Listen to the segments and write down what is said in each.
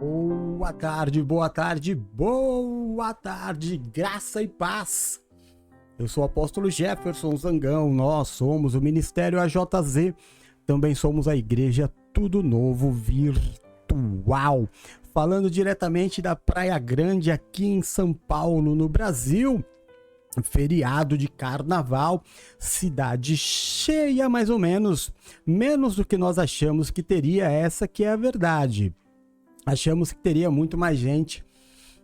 Boa tarde, graça e paz. Eu sou o apóstolo Jefferson Zangão, nós somos o Ministério AJZ, também somos a Igreja Tudo Novo Virtual, falando diretamente da Praia Grande aqui em São Paulo, no Brasil. Feriado de carnaval, cidade cheia mais ou menos, menos do que nós achamos que teria, essa que é a verdade. Achamos que teria muito mais gente,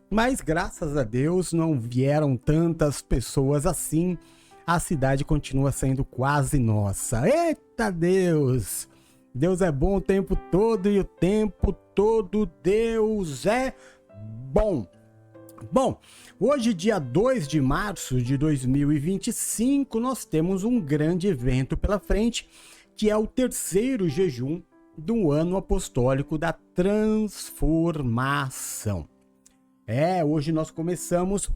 mas graças a Deus não vieram tantas pessoas assim. A cidade continua sendo quase nossa. Eita Deus! Deus é bom o tempo todo e o tempo todo Deus é bom. Bom, hoje, dia 2 de março de 2025, nós temos um grande evento pela frente, que é o terceiro jejum do ano apostólico da transformação. Hoje nós começamos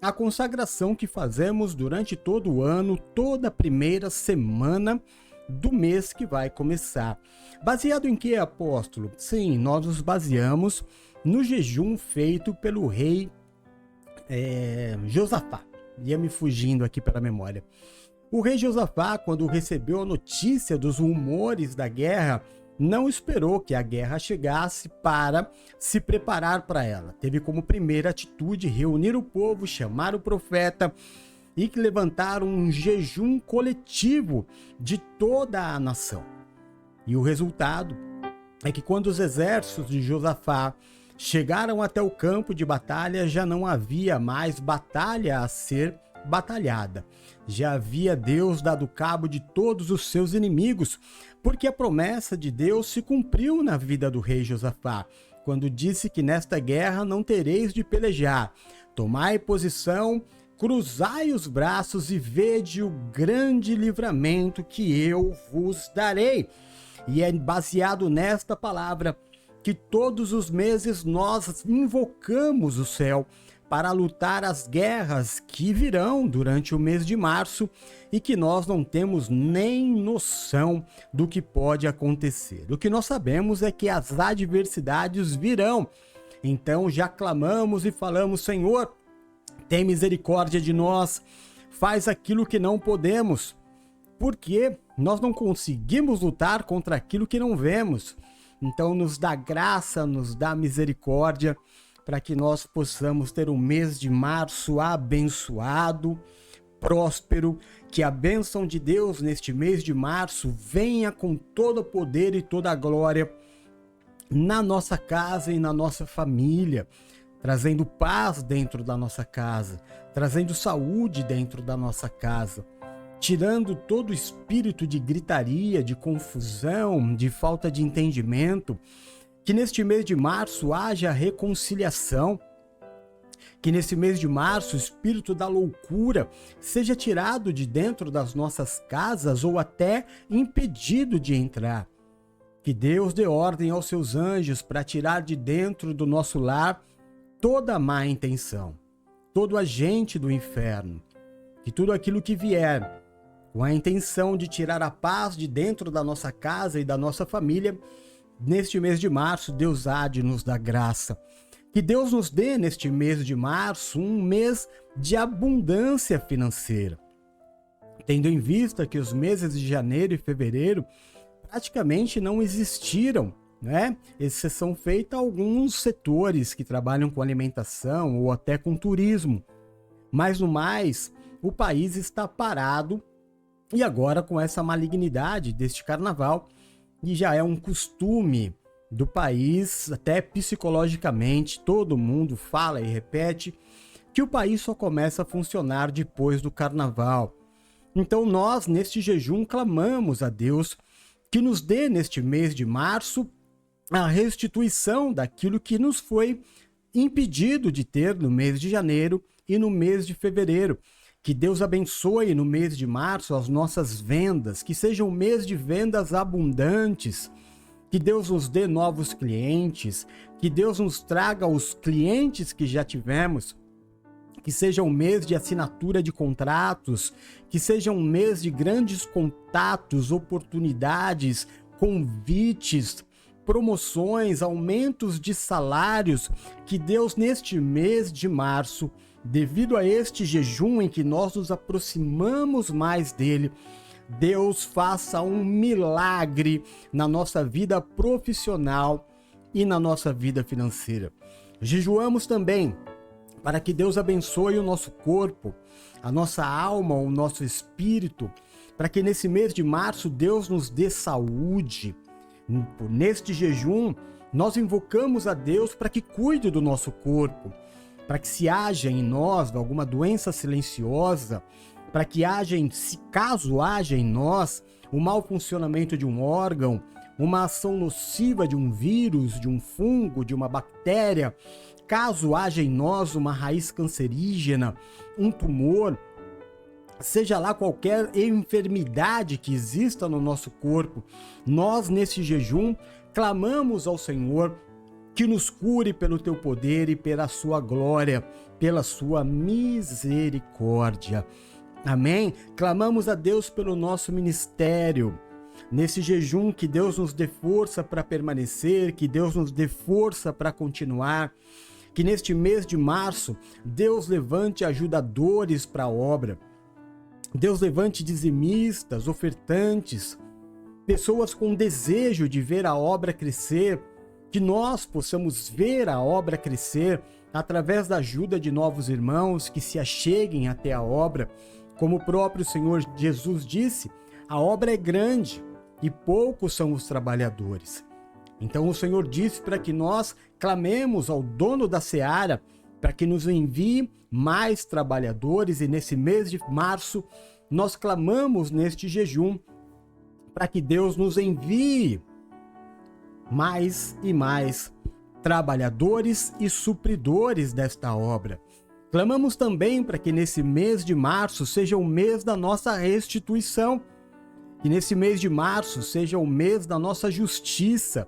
a consagração que fazemos durante todo o ano, toda a primeira semana do mês que vai começar. Baseado em que, apóstolo? Sim, nós nos baseamos no jejum feito pelo rei Josafá. Ia me fugindo aqui pela memória. O rei Josafá, quando recebeu a notícia dos rumores da guerra, não esperou que a guerra chegasse para se preparar para ela. Teve como primeira atitude reunir o povo, chamar o profeta e levantar um jejum coletivo de toda a nação. E o resultado é que quando os exércitos de Josafá chegaram até o campo de batalha, já não havia mais batalha a ser batalhada. Já havia Deus dado cabo de todos os seus inimigos, porque a promessa de Deus se cumpriu na vida do rei Josafá, quando disse que nesta guerra não tereis de pelejar. Tomai posição, cruzai os braços e vede o grande livramento que eu vos darei. E é baseado nesta palavra que todos os meses nós invocamos o céu para lutar as guerras que virão durante o mês de março e que nós não temos nem noção do que pode acontecer. O que nós sabemos é que as adversidades virão. Então já clamamos e falamos: Senhor, tem misericórdia de nós, faz aquilo que não podemos, porque nós não conseguimos lutar contra aquilo que não vemos. Então nos dá graça, nos dá misericórdia, para que nós possamos ter um mês de março abençoado, próspero, que a bênção de Deus neste mês de março venha com todo o poder e toda a glória na nossa casa e na nossa família, trazendo paz dentro da nossa casa, trazendo saúde dentro da nossa casa, tirando todo o espírito de gritaria, de confusão, de falta de entendimento. Que neste mês de março haja reconciliação, que nesse mês de março o espírito da loucura seja tirado de dentro das nossas casas ou até impedido de entrar. Que Deus dê ordem aos seus anjos para tirar de dentro do nosso lar toda a má intenção, todo agente do inferno, que tudo aquilo que vier com a intenção de tirar a paz de dentro da nossa casa e da nossa família, neste mês de março, Deus há de nos dar graça. Que Deus nos dê neste mês de março um mês de abundância financeira. Tendo em vista que os meses de janeiro e fevereiro praticamente não existiram, né? Exceção feita a alguns setores que trabalham com alimentação ou até com turismo. Mas no mais, o país está parado e agora com essa malignidade deste carnaval, e já é um costume do país, até psicologicamente, todo mundo fala e repete que o país só começa a funcionar depois do carnaval. Então nós, neste jejum, clamamos a Deus que nos dê neste mês de março a restituição daquilo que nos foi impedido de ter no mês de janeiro e no mês de fevereiro. Que Deus abençoe no mês de março as nossas vendas, que seja um mês de vendas abundantes, que Deus nos dê novos clientes, que Deus nos traga os clientes que já tivemos, que seja um mês de assinatura de contratos, que seja um mês de grandes contatos, oportunidades, convites, promoções, aumentos de salários, que Deus neste mês de março, devido a este jejum em que nós nos aproximamos mais dele, Deus faça um milagre na nossa vida profissional e na nossa vida financeira. Jejuamos também para que Deus abençoe o nosso corpo, a nossa alma, o nosso espírito, para que nesse mês de março Deus nos dê saúde. Neste jejum, nós invocamos a Deus para que cuide do nosso corpo, para que se haja em nós alguma doença silenciosa, para que caso haja em nós o mau funcionamento de um órgão, uma ação nociva de um vírus, de um fungo, de uma bactéria, caso haja em nós uma raiz cancerígena, um tumor, seja lá qualquer enfermidade que exista no nosso corpo, nós nesse jejum clamamos ao Senhor que nos cure pelo teu poder e pela sua glória, pela sua misericórdia. Amém? Clamamos a Deus pelo nosso ministério. Nesse jejum, que Deus nos dê força para permanecer, que Deus nos dê força para continuar, que neste mês de março, Deus levante ajudadores para a obra, Deus levante dizimistas, ofertantes, pessoas com desejo de ver a obra crescer, que nós possamos ver a obra crescer através da ajuda de novos irmãos que se acheguem até a obra. Como o próprio Senhor Jesus disse, a obra é grande e poucos são os trabalhadores. Então o Senhor disse para que nós clamemos ao dono da seara para que nos envie mais trabalhadores, e nesse mês de março nós clamamos neste jejum para que Deus nos envie mais e mais trabalhadores e supridores desta obra. Clamamos também para que nesse mês de março seja o mês da nossa restituição, que nesse mês de março seja o mês da nossa justiça,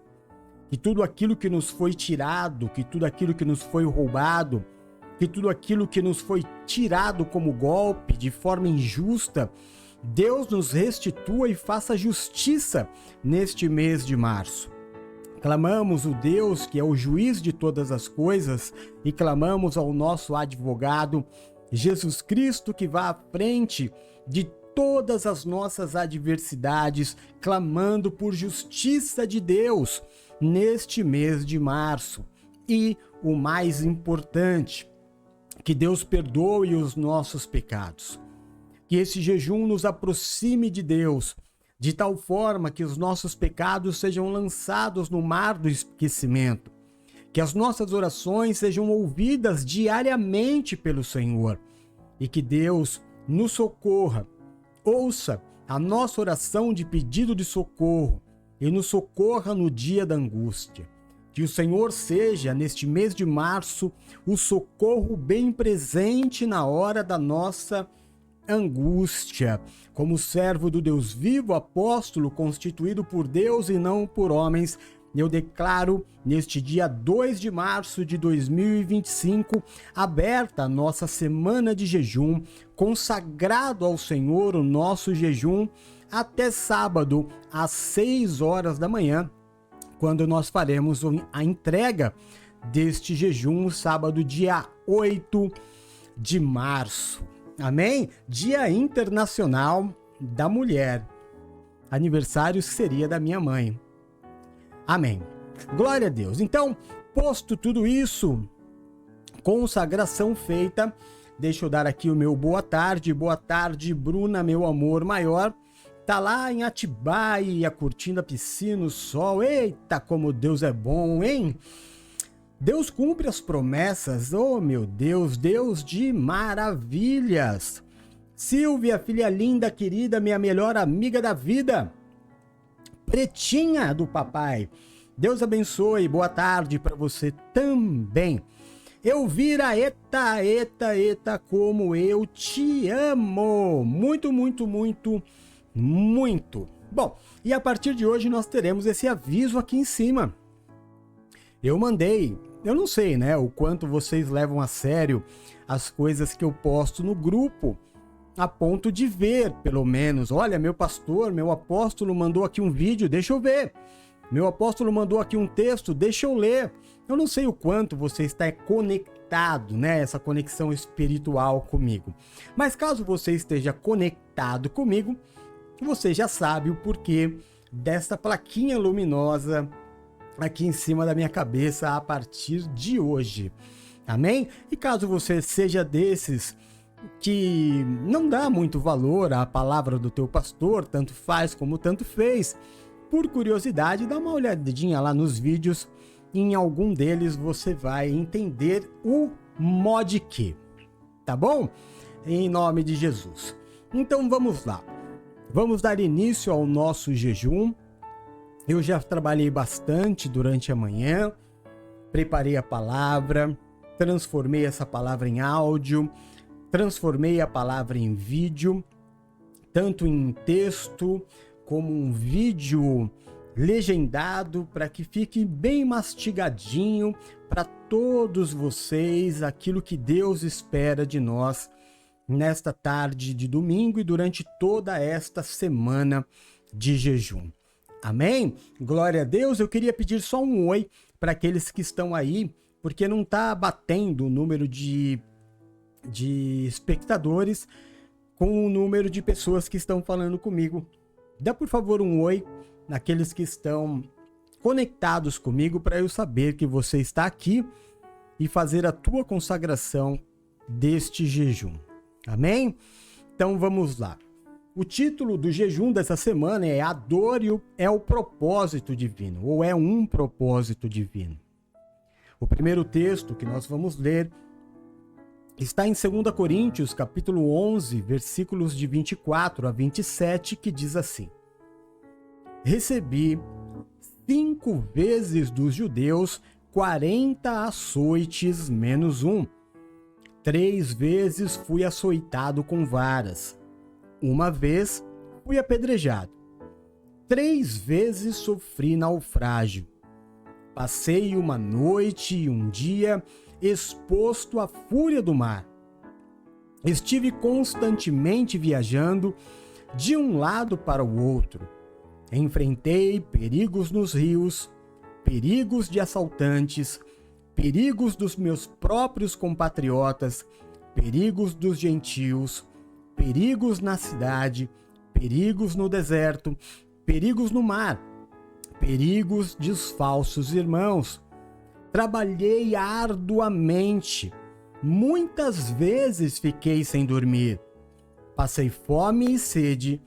que tudo aquilo que nos foi tirado, que tudo aquilo que nos foi roubado, que tudo aquilo que nos foi tirado como golpe, de forma injusta, Deus nos restitua e faça justiça neste mês de março. Clamamos o Deus que é o juiz de todas as coisas e clamamos ao nosso advogado, Jesus Cristo, que vá à frente de todas as nossas adversidades, clamando por justiça de Deus neste mês de março. E o mais importante, que Deus perdoe os nossos pecados. Que esse jejum nos aproxime de Deus, de tal forma que os nossos pecados sejam lançados no mar do esquecimento. Que as nossas orações sejam ouvidas diariamente pelo Senhor. E que Deus nos socorra, ouça a nossa oração de pedido de socorro e nos socorra no dia da angústia. Que o Senhor seja, neste mês de março, o socorro bem presente na hora da nossa angústia. Como servo do Deus vivo, apóstolo, constituído por Deus e não por homens, eu declaro, neste dia 2 de março de 2025, aberta a nossa semana de jejum, consagrado ao Senhor o nosso jejum, até sábado, às 6 horas da manhã, quando nós faremos a entrega deste jejum, sábado, dia 8 de março. Amém? Dia Internacional da Mulher. Aniversário seria da minha mãe. Amém. Glória a Deus. Então, posto tudo isso, consagração feita, deixa eu dar aqui o meu boa tarde. Boa tarde, Bruna, meu amor maior. Tá lá em Atibaia, curtindo a piscina, o sol. Eita, como Deus é bom, hein? Deus cumpre as promessas. Oh, meu Deus, Deus de maravilhas. Silvia, filha linda, querida, minha melhor amiga da vida. Pretinha do papai. Deus abençoe. Boa tarde para você também. Elvira, eita, como eu te amo. Muito, muito, muito, muito. Bom, e a partir de hoje nós teremos esse aviso aqui em cima. Eu mandei, eu não sei, né, o quanto vocês levam a sério as coisas que eu posto no grupo, a ponto de ver, pelo menos, olha, meu pastor, meu apóstolo mandou aqui um vídeo, deixa eu ver. Meu apóstolo mandou aqui um texto, deixa eu ler. Eu não sei o quanto você está conectado, né? Essa conexão espiritual comigo. Mas caso você esteja conectado comigo, você já sabe o porquê desta plaquinha luminosa aqui em cima da minha cabeça a partir de hoje. Amém? E caso você seja desses que não dá muito valor à palavra do teu pastor, tanto faz como tanto fez, por curiosidade, dá uma olhadinha lá nos vídeos. Em algum deles você vai entender o mod que, tá bom? Em nome de Jesus. Então vamos lá. Vamos dar início ao nosso jejum. Eu já trabalhei bastante durante a manhã, preparei a palavra, transformei essa palavra em áudio, transformei a palavra em vídeo, tanto em texto como um vídeo legendado, para que fique bem mastigadinho para todos vocês aquilo que Deus espera de nós nesta tarde de domingo e durante toda esta semana de jejum. Amém? Glória a Deus. Eu queria pedir só um oi para aqueles que estão aí, porque não está batendo o número de espectadores com o número de pessoas que estão falando comigo. Dá por favor um oi naqueles que estão conectados comigo para eu saber que você está aqui e fazer a tua consagração deste jejum. Amém? Então vamos lá. O título do jejum dessa semana é A Dor é o Propósito Divino, ou é um propósito divino. O primeiro texto que nós vamos ler está em 2 Coríntios, capítulo 11, versículos de 24 a 27, que diz assim: Recebi 5 vezes dos judeus 40 açoites menos 1. 3 vezes fui açoitado com varas. 1 vez fui apedrejado. 3 vezes sofri naufrágio. Passei uma noite e um dia exposto à fúria do mar. Estive constantemente viajando de um lado para o outro. Enfrentei perigos nos rios, perigos de assaltantes, perigos dos meus próprios compatriotas, perigos dos gentios, perigos na cidade, perigos no deserto, perigos no mar, perigos dos falsos irmãos. Trabalhei arduamente, muitas vezes fiquei sem dormir. Passei fome e sede,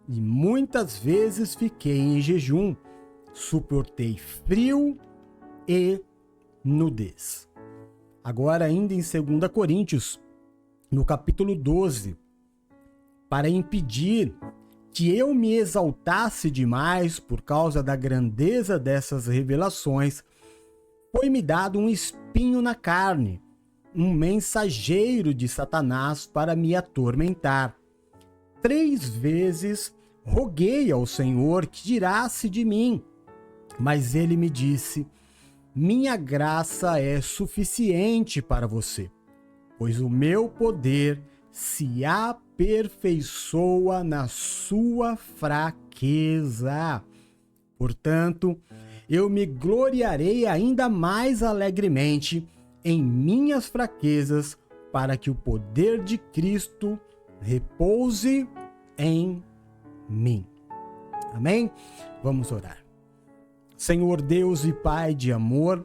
e muitas vezes fiquei em jejum. Suportei frio e nudez. Agora ainda em 2 Coríntios, no capítulo 12, para impedir que eu me exaltasse demais por causa da grandeza dessas revelações, foi-me dado um espinho na carne, um mensageiro de Satanás para me atormentar. 3 vezes roguei ao Senhor que tirasse de mim, mas ele me disse: minha graça é suficiente para você, pois o meu poder se aperfeiçoa na sua fraqueza. Portanto, eu me gloriarei ainda mais alegremente em minhas fraquezas, para que o poder de Cristo repouse em mim. Amém? Vamos orar. Senhor Deus e Pai de amor,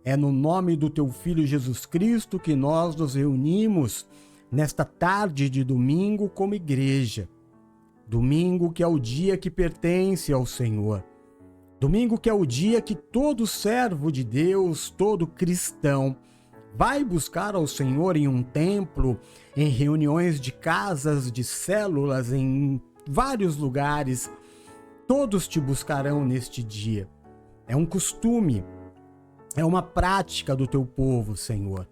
é no nome do Teu Filho Jesus Cristo que nós nos reunimos nesta tarde de domingo como igreja. Domingo que é o dia que pertence ao Senhor. Domingo que é o dia que todo servo de Deus, todo cristão, vai buscar ao Senhor em um templo, em reuniões de casas, de células, em vários lugares. Todos te buscarão neste dia. É um costume, é uma prática do teu povo, Senhor.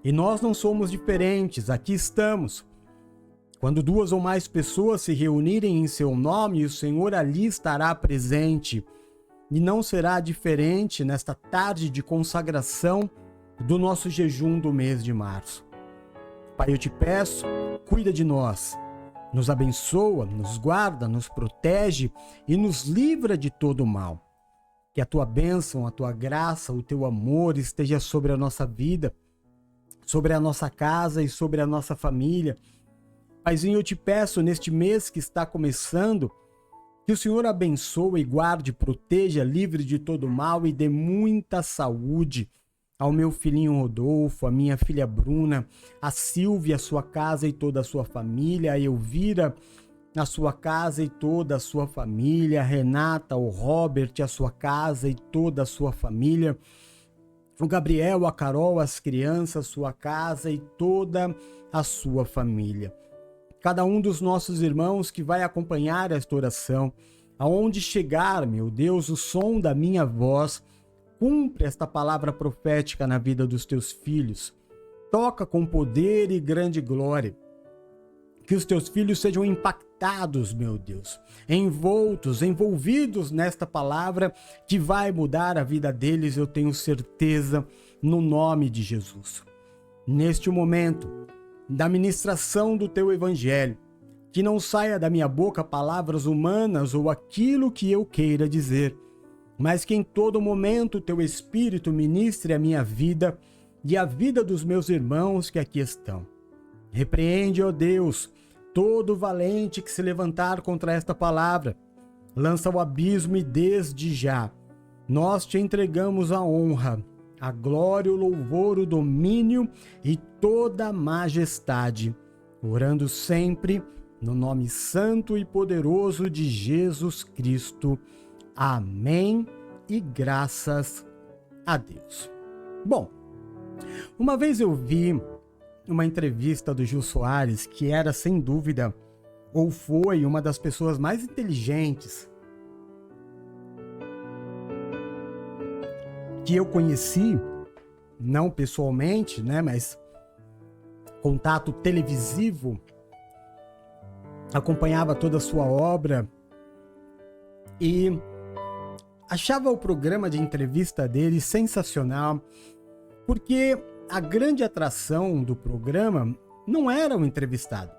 E nós não somos diferentes, aqui estamos. Quando 2 ou mais pessoas se reunirem em seu nome, o Senhor ali estará presente. E não será diferente nesta tarde de consagração do nosso jejum do mês de março. Pai, eu te peço, cuida de nós, nos abençoa, nos guarda, nos protege e nos livra de todo o mal. Que a tua bênção, a tua graça, o teu amor esteja sobre a nossa vida, sobre a nossa casa e sobre a nossa família. Paizinho, eu te peço neste mês que está começando, que o Senhor abençoe, guarde, proteja, livre de todo mal e dê muita saúde ao meu filhinho Rodolfo, a minha filha Bruna, a Silvia, a sua casa e toda a sua família, a Elvira, a sua casa e toda a sua família, a Renata, o Robert, a sua casa e toda a sua família, o Gabriel, a Carol, as crianças, sua casa e toda a sua família. Cada um dos nossos irmãos que vai acompanhar esta oração, aonde chegar, meu Deus, o som da minha voz, cumpre esta palavra profética na vida dos teus filhos. Toca com poder e grande glória. Que os teus filhos sejam impactados, meu Deus, envolvidos nesta palavra que vai mudar a vida deles, eu tenho certeza, no nome de Jesus. Neste momento da ministração do teu evangelho, que não saia da minha boca palavras humanas ou aquilo que eu queira dizer, mas que em todo momento o teu Espírito ministre a minha vida e a vida dos meus irmãos que aqui estão. Repreende, ó Deus, todo valente que se levantar contra esta palavra. Lança ao abismo e desde já nós te entregamos a honra, a glória, o louvor, o domínio e toda a majestade, orando sempre no nome santo e poderoso de Jesus Cristo. Amém e graças a Deus. Bom, uma vez eu vi uma entrevista do Jô Soares, que era sem dúvida, ou foi uma das pessoas mais inteligentes que eu conheci, não pessoalmente, né, mas contato televisivo, acompanhava toda a sua obra e achava o programa de entrevista dele sensacional, porque a grande atração do programa não era o entrevistado.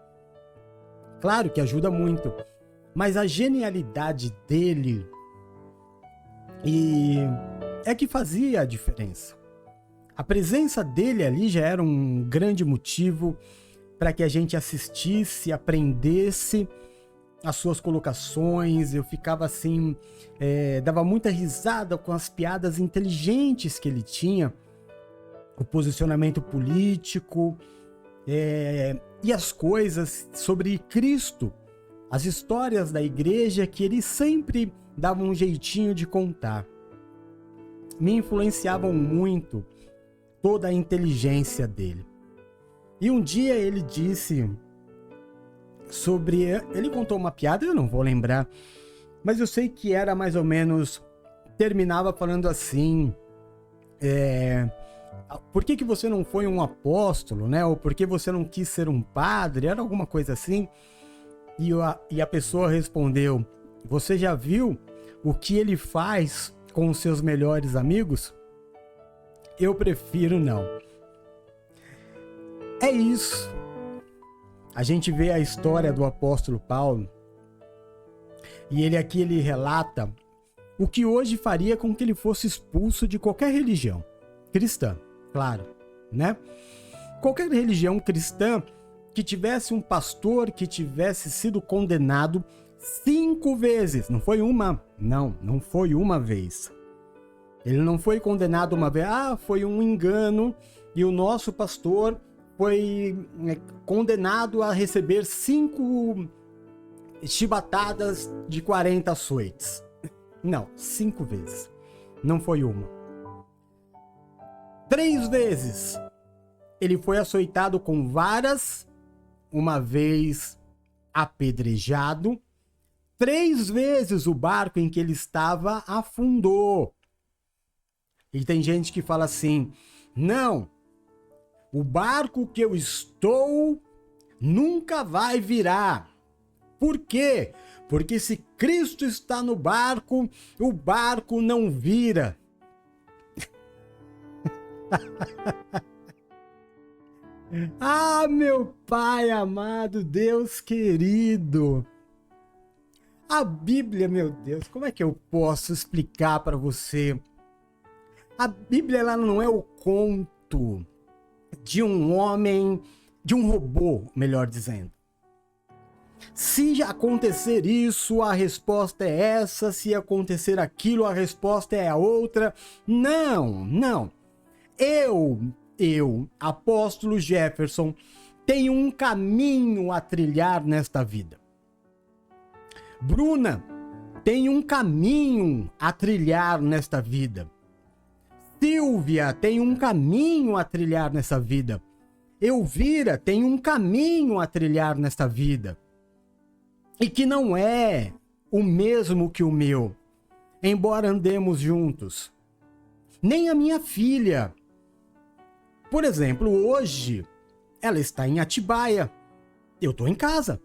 Claro que ajuda muito, mas a genialidade dele é que fazia a diferença. A presença dele ali já era um grande motivo para que a gente assistisse, aprendesse as suas colocações. Eu ficava assim, dava muita risada com as piadas inteligentes que ele tinha, o posicionamento político e as coisas sobre Cristo, as histórias da igreja que ele sempre dava um jeitinho de contar. Me influenciavam muito toda a inteligência dele. E um dia ele disse sobre... Ele contou uma piada, eu não vou lembrar, mas eu sei que era mais ou menos... Terminava falando assim... por que você não foi um apóstolo, né? Ou por que você não quis ser um padre? Era alguma coisa assim. E a pessoa respondeu: você já viu o que ele faz com os seus melhores amigos? Eu prefiro não. É isso. A gente vê a história do apóstolo Paulo e ele relata o que hoje faria com que ele fosse expulso de qualquer religião cristã, claro, né? Qualquer religião cristã que tivesse um pastor que tivesse sido condenado 5 vezes, não foi uma, não foi uma vez. Ele não foi condenado uma vez, foi um engano e o nosso pastor foi condenado a receber 5 chibatadas de 40 açoites. Não, 5 vezes. Não foi uma. 3 vezes ele foi açoitado com varas, uma vez apedrejado. 3 vezes o barco em que ele estava afundou. E tem gente que fala assim: não, o barco que eu estou nunca vai virar. Por quê? Porque se Cristo está no barco, o barco não vira. Meu Pai amado, Deus querido. A Bíblia, meu Deus, como é que eu posso explicar para você? A Bíblia, ela não é o conto de um homem, de um robô, melhor dizendo. Se acontecer isso, a resposta é essa. Se acontecer aquilo, a resposta é a outra. Não. Eu, apóstolo Jefferson, tenho um caminho a trilhar nesta vida. Bruna tem um caminho a trilhar nesta vida. Silvia tem um caminho a trilhar nessa vida. Elvira tem um caminho a trilhar nesta vida. E que não é o mesmo que o meu, embora andemos juntos. Nem a minha filha. Por exemplo, hoje, ela está em Atibaia. Eu estou em casa.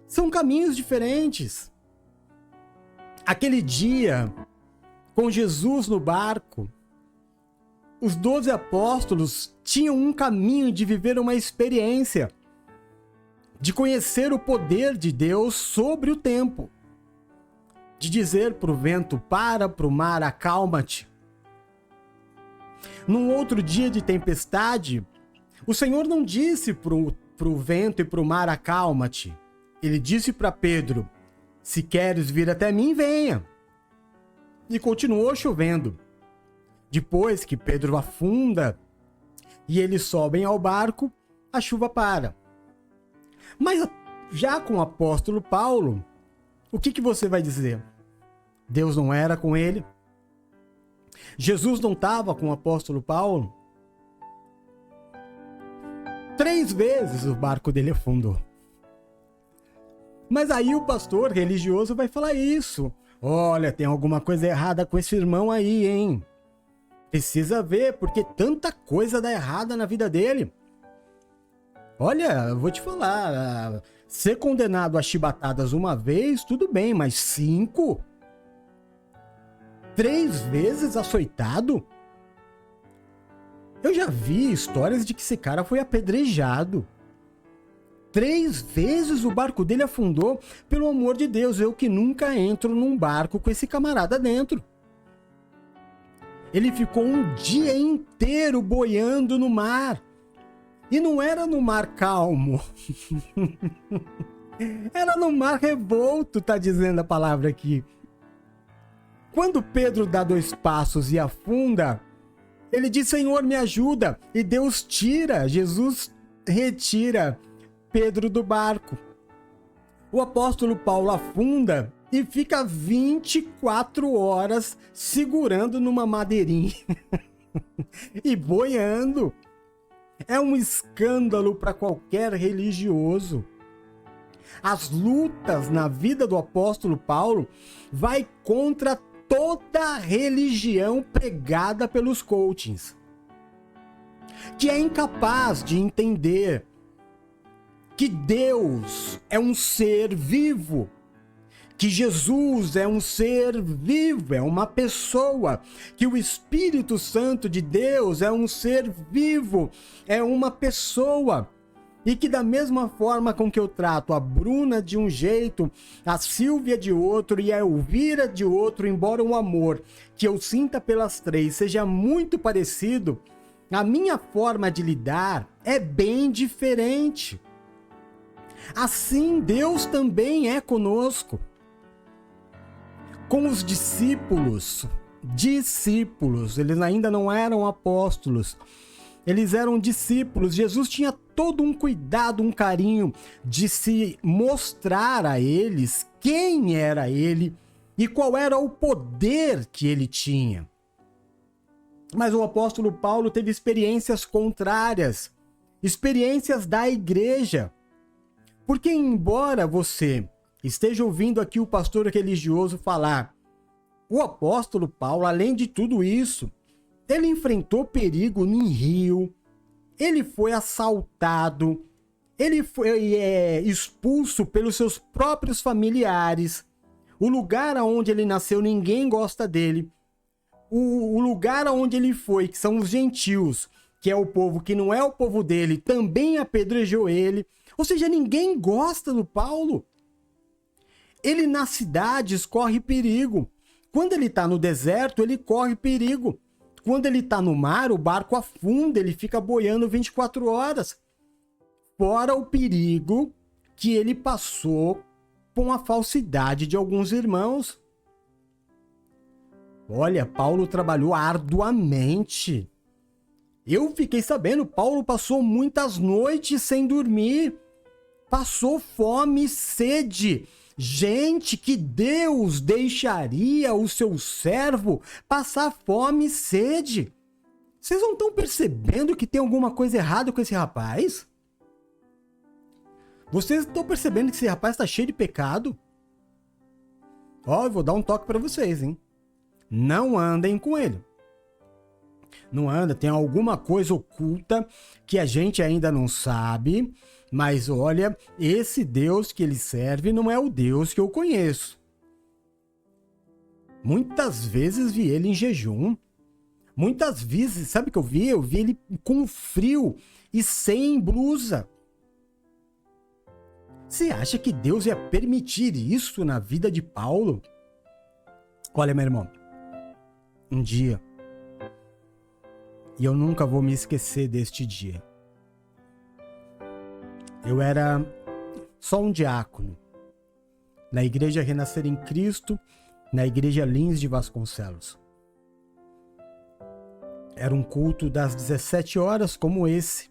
São caminhos diferentes. Aquele dia, com Jesus no barco, os 12 apóstolos tinham um caminho de viver uma experiência, de conhecer o poder de Deus sobre o tempo, de dizer para o vento, para o mar, acalma-te. Num outro dia de tempestade, o Senhor não disse para o vento e para o mar, acalma-te. Ele disse para Pedro, se queres vir até mim, venha. E continuou chovendo. Depois que Pedro afunda e eles sobem ao barco, a chuva para. Mas já com o apóstolo Paulo, o que você vai dizer? Deus não era com ele? Jesus não estava com o apóstolo Paulo? 3 vezes o barco dele afundou. Mas aí o pastor religioso vai falar isso. Olha, tem alguma coisa errada com esse irmão aí, hein? Precisa ver, porque tanta coisa dá errada na vida dele. Olha, eu vou te falar, ser condenado a chibatadas uma vez, tudo bem, mas 5? 3 vezes açoitado? Eu já vi histórias de que esse cara foi apedrejado. 3 vezes o barco dele afundou. Pelo amor de Deus, eu que nunca entro num barco com esse camarada dentro. Ele ficou um dia inteiro boiando no mar. E não era no mar calmo. Era no mar revolto, tá dizendo a palavra aqui. Quando Pedro dá 2 passos e afunda, ele diz, Senhor, me ajuda. E Deus tira, Jesus retira Pedro do barco. O apóstolo Paulo afunda e fica 24 horas segurando numa madeirinha e boiando. É um escândalo para qualquer religioso. As lutas na vida do apóstolo Paulo vai contra toda a religião pregada pelos coachings, que é incapaz de entender que Deus é um ser vivo, que Jesus é um ser vivo, é uma pessoa, que o Espírito Santo de Deus é um ser vivo, é uma pessoa, e que da mesma forma com que eu trato a Bruna de um jeito, a Silvia de outro e a Elvira de outro, embora o amor que eu sinta pelas 3 seja muito parecido, a minha forma de lidar é bem diferente. Assim, Deus também é conosco. Com os discípulos, eles ainda não eram apóstolos, eles eram discípulos. Jesus tinha todo um cuidado, um carinho de se mostrar a eles quem era ele e qual era o poder que ele tinha. Mas o apóstolo Paulo teve experiências contrárias, experiências da igreja. Porque embora você esteja ouvindo aqui o pastor religioso falar, o apóstolo Paulo, além de tudo isso, ele enfrentou perigo em rio, ele foi assaltado, ele foi expulso pelos seus próprios familiares, o lugar onde ele nasceu ninguém gosta dele, o lugar onde ele foi, que são os gentios, que é o povo que não é o povo dele, também apedrejou ele, ou seja, ninguém gosta do Paulo. Ele nas cidades corre perigo. Quando ele está no deserto, ele corre perigo. Quando ele está no mar, o barco afunda, ele fica boiando 24 horas. Fora o perigo que ele passou com a falsidade de alguns irmãos. Olha, Paulo trabalhou arduamente. Eu fiquei sabendo, Paulo passou muitas noites sem dormir. Passou fome e sede. Gente, que Deus deixaria o seu servo passar fome e sede? Vocês não estão percebendo que tem alguma coisa errada com esse rapaz? Vocês estão percebendo que esse rapaz está cheio de pecado? Ó, eu vou dar um toque para vocês, hein? Não andem com ele. Não anda, tem alguma coisa oculta que a gente ainda não sabe, mas olha, esse Deus que ele serve não é o Deus que eu conheço. Muitas vezes vi ele em jejum. Muitas vezes, sabe o que eu vi? Eu vi ele com frio e sem blusa. Você acha que Deus ia permitir isso na vida de Paulo? Olha, meu irmão, um dia, e eu nunca vou me esquecer deste dia. Eu era só um diácono na Igreja Renascer em Cristo, na Igreja Lins de Vasconcelos. Era um culto das 17 horas como esse.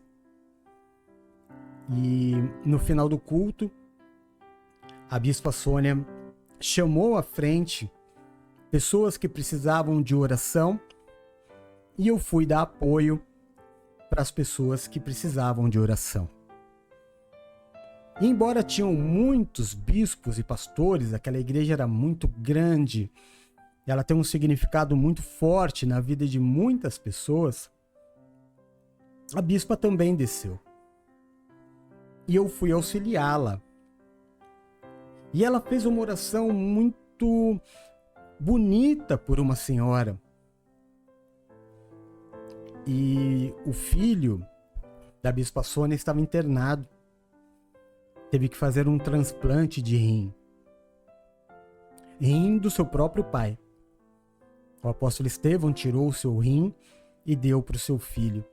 E no final do culto, a Bispa Sônia chamou à frente pessoas que precisavam de oração e eu fui dar apoio para as pessoas que precisavam de oração. E embora tinham muitos bispos e pastores, aquela igreja era muito grande, ela tem um significado muito forte na vida de muitas pessoas, a bispa também desceu. E eu fui auxiliá-la. E ela fez uma oração muito bonita por uma senhora. E o filho da Bispa Sônia estava internado. Teve que fazer um transplante de rim. Rim do seu próprio pai. O apóstolo Estevão tirou o seu rim e deu para o seu filho,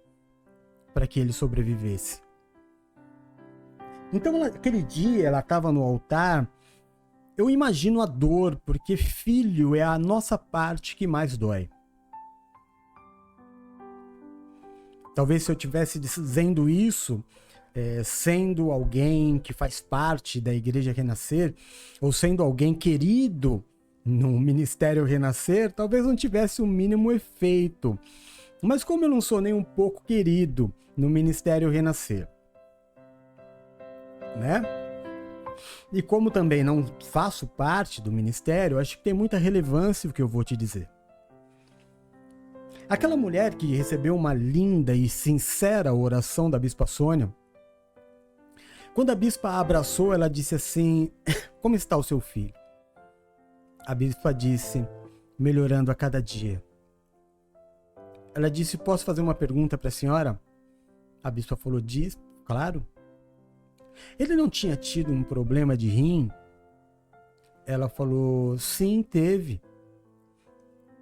para que ele sobrevivesse. Então, aquele dia, ela estava no altar. Eu imagino a dor, porque filho é a nossa parte que mais dói. Talvez se eu estivesse dizendo isso, sendo alguém que faz parte da Igreja Renascer, ou sendo alguém querido no Ministério Renascer, talvez não tivesse o mínimo efeito. Mas como eu não sou nem um pouco querido no Ministério Renascer, né? E como também não faço parte do ministério, acho que tem muita relevância o que eu vou te dizer. Aquela mulher que recebeu uma linda e sincera oração da Bispa Sônia, quando a bispa a abraçou, ela disse assim: como está o seu filho? A bispa disse: melhorando a cada dia. Ela disse: posso fazer uma pergunta para a senhora? A bispa falou: diz, claro. Ele não tinha tido um problema de rim? Ela falou: sim, teve.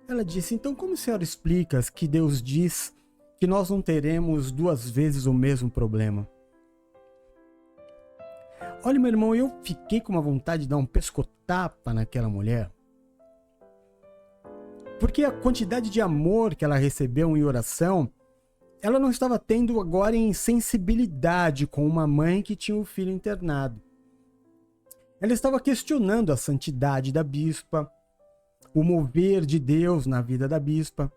Ela disse: então como a senhora explica que Deus diz que nós não teremos duas vezes o mesmo problema? Olha, meu irmão, eu fiquei com uma vontade de dar um pescotapa naquela mulher. Porque a quantidade de amor que ela recebeu em oração, ela não estava tendo agora em sensibilidade com uma mãe que tinha o filho internado. Ela estava questionando a santidade da bispa, o mover de Deus na vida da bispa.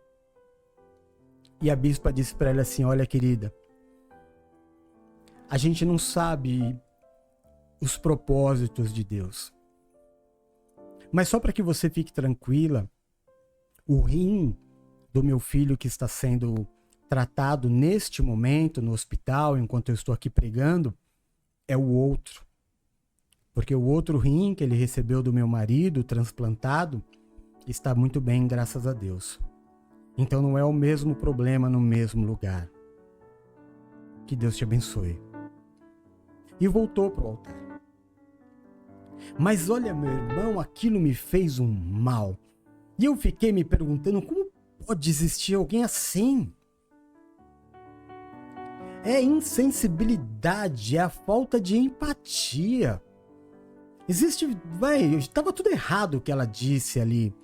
E a bispa disse para ela assim: olha, querida, a gente não sabe os propósitos de Deus. Mas só para que você fique tranquila, o rim do meu filho que está sendo tratado neste momento no hospital, enquanto eu estou aqui pregando, é o outro. Porque o outro rim que ele recebeu do meu marido, transplantado, está muito bem, graças a Deus. Então não é o mesmo problema no mesmo lugar. Que Deus te abençoe. E voltou para o altar. Mas olha, meu irmão, aquilo me fez um mal. E eu fiquei me perguntando, como pode existir alguém assim? É insensibilidade, é a falta de empatia. Estava tudo errado o que ela disse ali.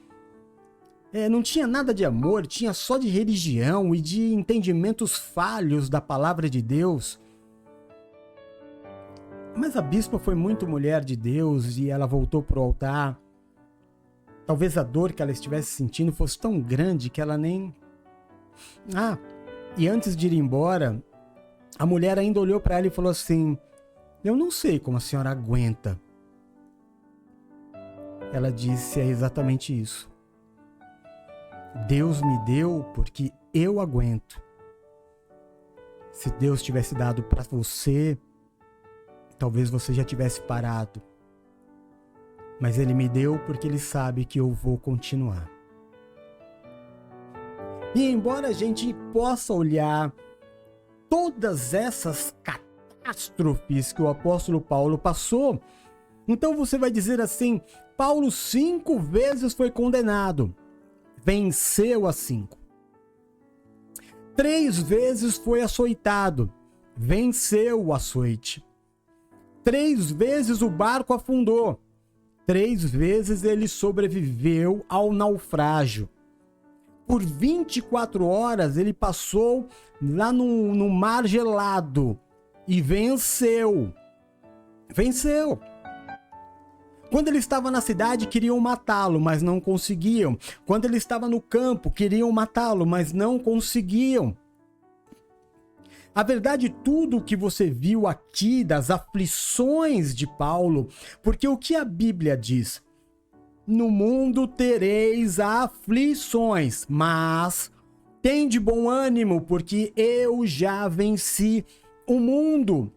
Não tinha nada de amor, tinha só de religião e de entendimentos falhos da palavra de Deus. Mas a bispa foi muito mulher de Deus e ela voltou para o altar. Talvez a dor que ela estivesse sentindo fosse tão grande que ela nem... E antes de ir embora, a mulher ainda olhou para ela e falou assim: eu não sei como a senhora aguenta. Ela disse: é exatamente isso. Deus me deu porque eu aguento. Se Deus tivesse dado para você, talvez você já tivesse parado. Mas Ele me deu porque Ele sabe que eu vou continuar. E embora a gente possa olhar todas essas catástrofes que o apóstolo Paulo passou, então você vai dizer assim: Paulo 5 vezes foi condenado, venceu as 5. 3 vezes foi açoitado, venceu o açoite. 3 vezes o barco afundou, 3 vezes ele sobreviveu ao naufrágio. Por 24 horas ele passou lá no mar gelado e venceu. Venceu. Quando ele estava na cidade, queriam matá-lo, mas não conseguiam. Quando ele estava no campo, queriam matá-lo, mas não conseguiam. A verdade, tudo o que você viu aqui das aflições de Paulo, porque o que a Bíblia diz? No mundo tereis aflições, mas tende bom ânimo, porque eu já venci o mundo.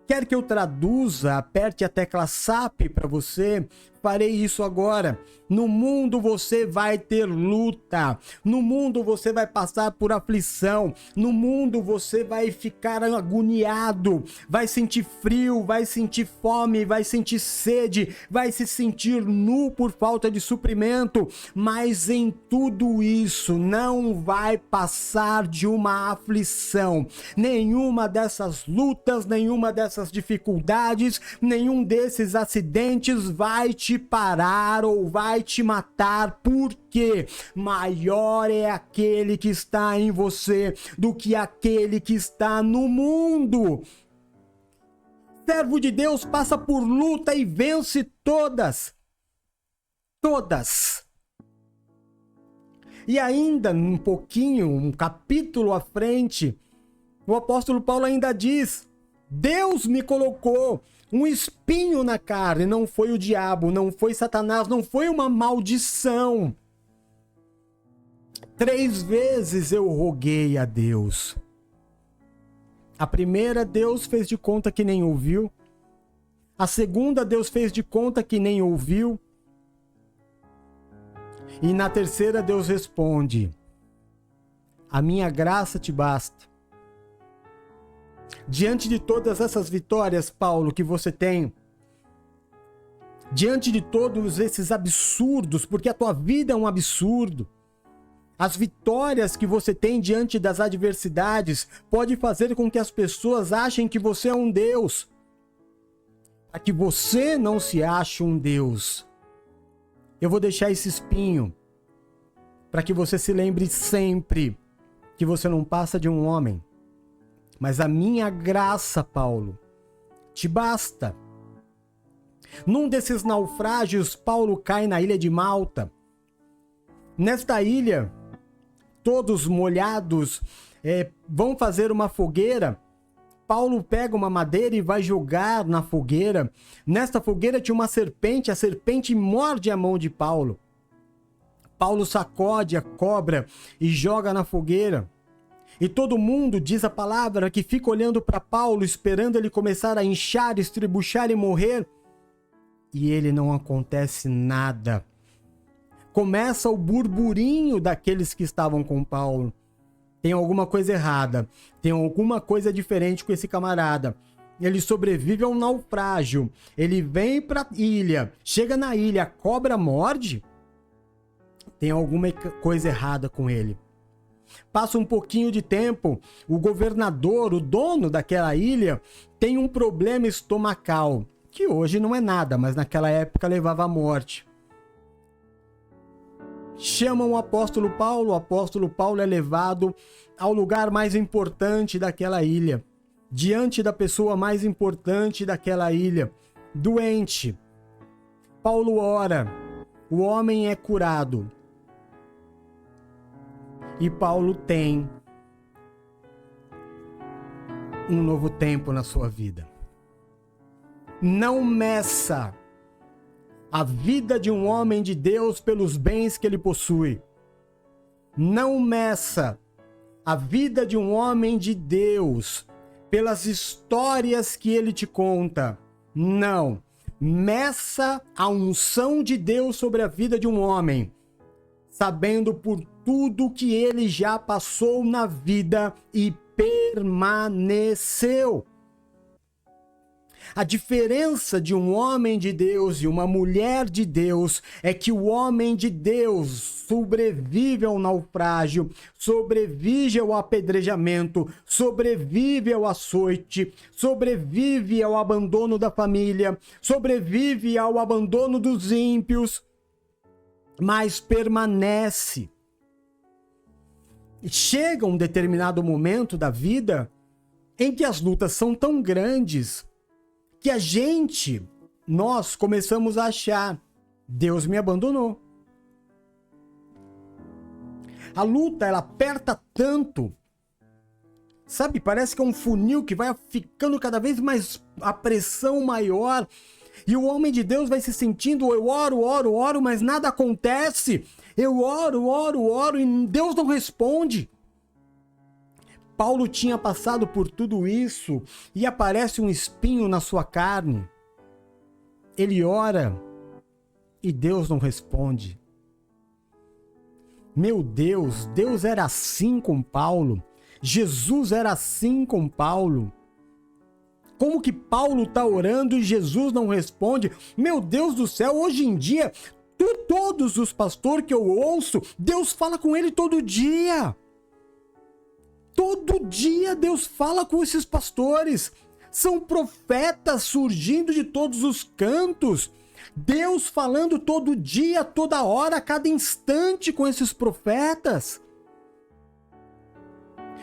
Quer que eu traduza, aperte a tecla SAP para você? Farei isso agora. No mundo você vai ter luta. No mundo você vai passar por aflição. No mundo você vai ficar agoniado. Vai sentir frio, vai sentir fome, vai sentir sede, vai se sentir nu por falta de suprimento. Mas em tudo isso não vai passar de uma aflição. Nenhuma dessas lutas, nenhuma dessas dificuldades, nenhum desses acidentes vai te parar ou vai te matar, porque maior é aquele que está em você do que aquele que está no mundo. Servo de Deus passa por luta e vence todas. Todas. E ainda um pouquinho, um capítulo à frente, o apóstolo Paulo ainda diz: Deus me colocou um espinho na carne, não foi o diabo, não foi Satanás, não foi uma maldição. 3 vezes eu roguei a Deus. A primeira, Deus fez de conta que nem ouviu. A segunda, Deus fez de conta que nem ouviu. E na terceira, Deus responde: a minha graça te basta. Diante de todas essas vitórias, Paulo, que você tem, diante de todos esses absurdos, porque a tua vida é um absurdo, as vitórias que você tem diante das adversidades pode fazer com que as pessoas achem que você é um Deus, para que você não se ache um Deus. Eu vou deixar esse espinho para que você se lembre sempre que você não passa de um homem. Mas a minha graça, Paulo, te basta. Num desses naufrágios, Paulo cai na ilha de Malta. Nesta ilha, todos molhados, vão fazer uma fogueira. Paulo pega uma madeira e vai jogar na fogueira. Nesta fogueira tinha uma serpente, a serpente morde a mão de Paulo. Paulo sacode a cobra e joga na fogueira. E todo mundo, diz a palavra, que fica olhando para Paulo, esperando ele começar a inchar, estribuchar e morrer. E ele não acontece nada. Começa o burburinho daqueles que estavam com Paulo. Tem alguma coisa errada. Tem alguma coisa diferente com esse camarada. ele sobrevive a um naufrágio, ele vem para a ilha, chega na ilha, a cobra morde, tem alguma coisa errada com ele. Passa um pouquinho de tempo, o governador, o dono daquela ilha, tem um problema estomacal, que hoje não é nada, mas naquela época levava à morte. Chamam o apóstolo Paulo é levado ao lugar mais importante daquela ilha, diante da pessoa mais importante daquela ilha, doente. Paulo ora, o homem é curado. E Paulo tem um novo tempo na sua vida. Não meça a vida de um homem de Deus pelos bens que ele possui. Não meça a vida de um homem de Deus pelas histórias que ele te conta. Não. Meça a unção de Deus sobre a vida de um homem, sabendo por tudo que ele já passou na vida e permaneceu. A diferença de um homem de Deus e uma mulher de Deus é que o homem de Deus sobrevive ao naufrágio, sobrevive ao apedrejamento, sobrevive ao açoite, sobrevive ao abandono da família, sobrevive ao abandono dos ímpios, mas permanece. Chega um determinado momento da vida em que as lutas são tão grandes que nós começamos a achar, Deus me abandonou. A luta, ela aperta tanto, sabe? Parece que é um funil que vai ficando cada vez mais, a pressão maior, e o homem de Deus vai se sentindo, eu oro, mas nada acontece. Eu oro, e Deus não responde. Paulo tinha passado por tudo isso e aparece um espinho na sua carne. Ele ora e Deus não responde. Meu Deus, Deus era assim com Paulo. Jesus era assim com Paulo. Como que Paulo está orando e Jesus não responde? Meu Deus do céu, hoje em dia, todos os pastores que eu ouço, Deus fala com ele todo dia. Todo dia Deus fala com esses pastores. São profetas surgindo de todos os cantos. Deus falando todo dia, toda hora, a cada instante com esses profetas.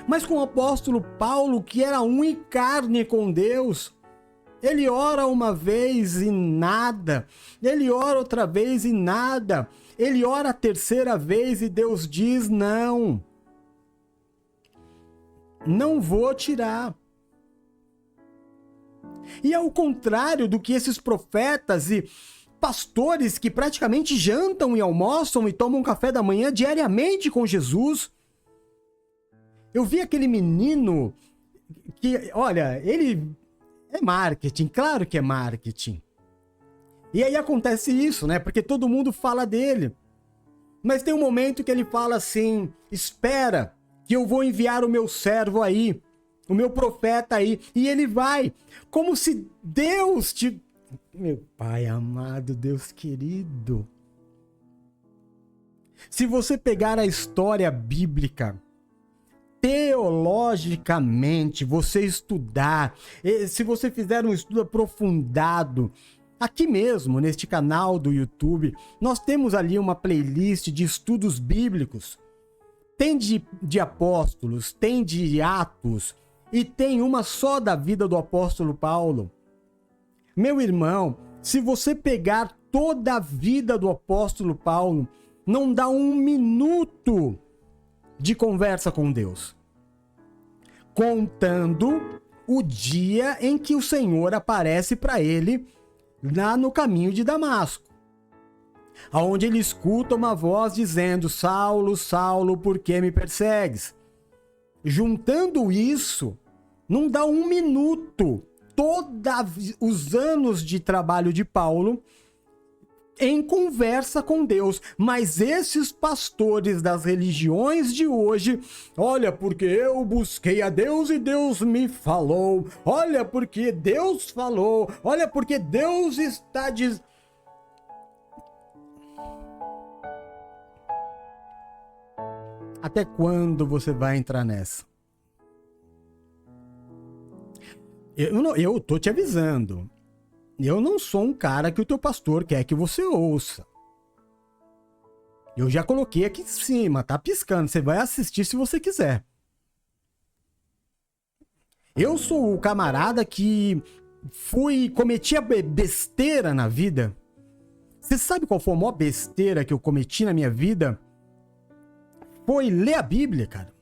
Mas com o apóstolo Paulo, que era um em carne com Deus, ele ora uma vez e nada. Ele ora outra vez e nada. Ele ora a terceira vez e Deus diz não. Não vou tirar. E ao contrário do que esses profetas e pastores que praticamente jantam e almoçam e tomam café da manhã diariamente com Jesus. Eu vi aquele menino que, olha, ele é marketing, claro que é marketing. E aí acontece isso, né? Porque todo mundo fala dele. Mas tem um momento que ele fala assim, espera, que eu vou enviar o meu servo aí, o meu profeta aí, e ele vai, como se Deus te... Meu Pai amado, Deus querido. Se você pegar a história bíblica, teologicamente, você estudar, se você fizer um estudo aprofundado, aqui mesmo, neste canal do YouTube, nós temos ali uma playlist de estudos bíblicos. Tem de apóstolos, tem de Atos e tem uma só da vida do apóstolo Paulo. Meu irmão, se você pegar toda a vida do apóstolo Paulo, não dá um minuto de conversa com Deus. Contando o dia em que o Senhor aparece para ele lá no caminho de Damasco, aonde ele escuta uma voz dizendo, Saulo, Saulo, por que me persegues? Juntando isso, não dá um minuto. Todos os anos de trabalho de Paulo em conversa com Deus. Mas esses pastores das religiões de hoje, olha, porque eu busquei a Deus e Deus me falou, olha, porque Deus falou, olha, porque Deus está dizendo. Até quando você vai entrar nessa? Eu tô te avisando. Eu não sou um cara que o teu pastor quer que você ouça. Eu já coloquei aqui em cima, tá piscando. Você vai assistir se você quiser. Eu sou o camarada que cometi a besteira na vida. Você sabe qual foi a maior besteira que eu cometi na minha vida? Foi ler a Bíblia, cara.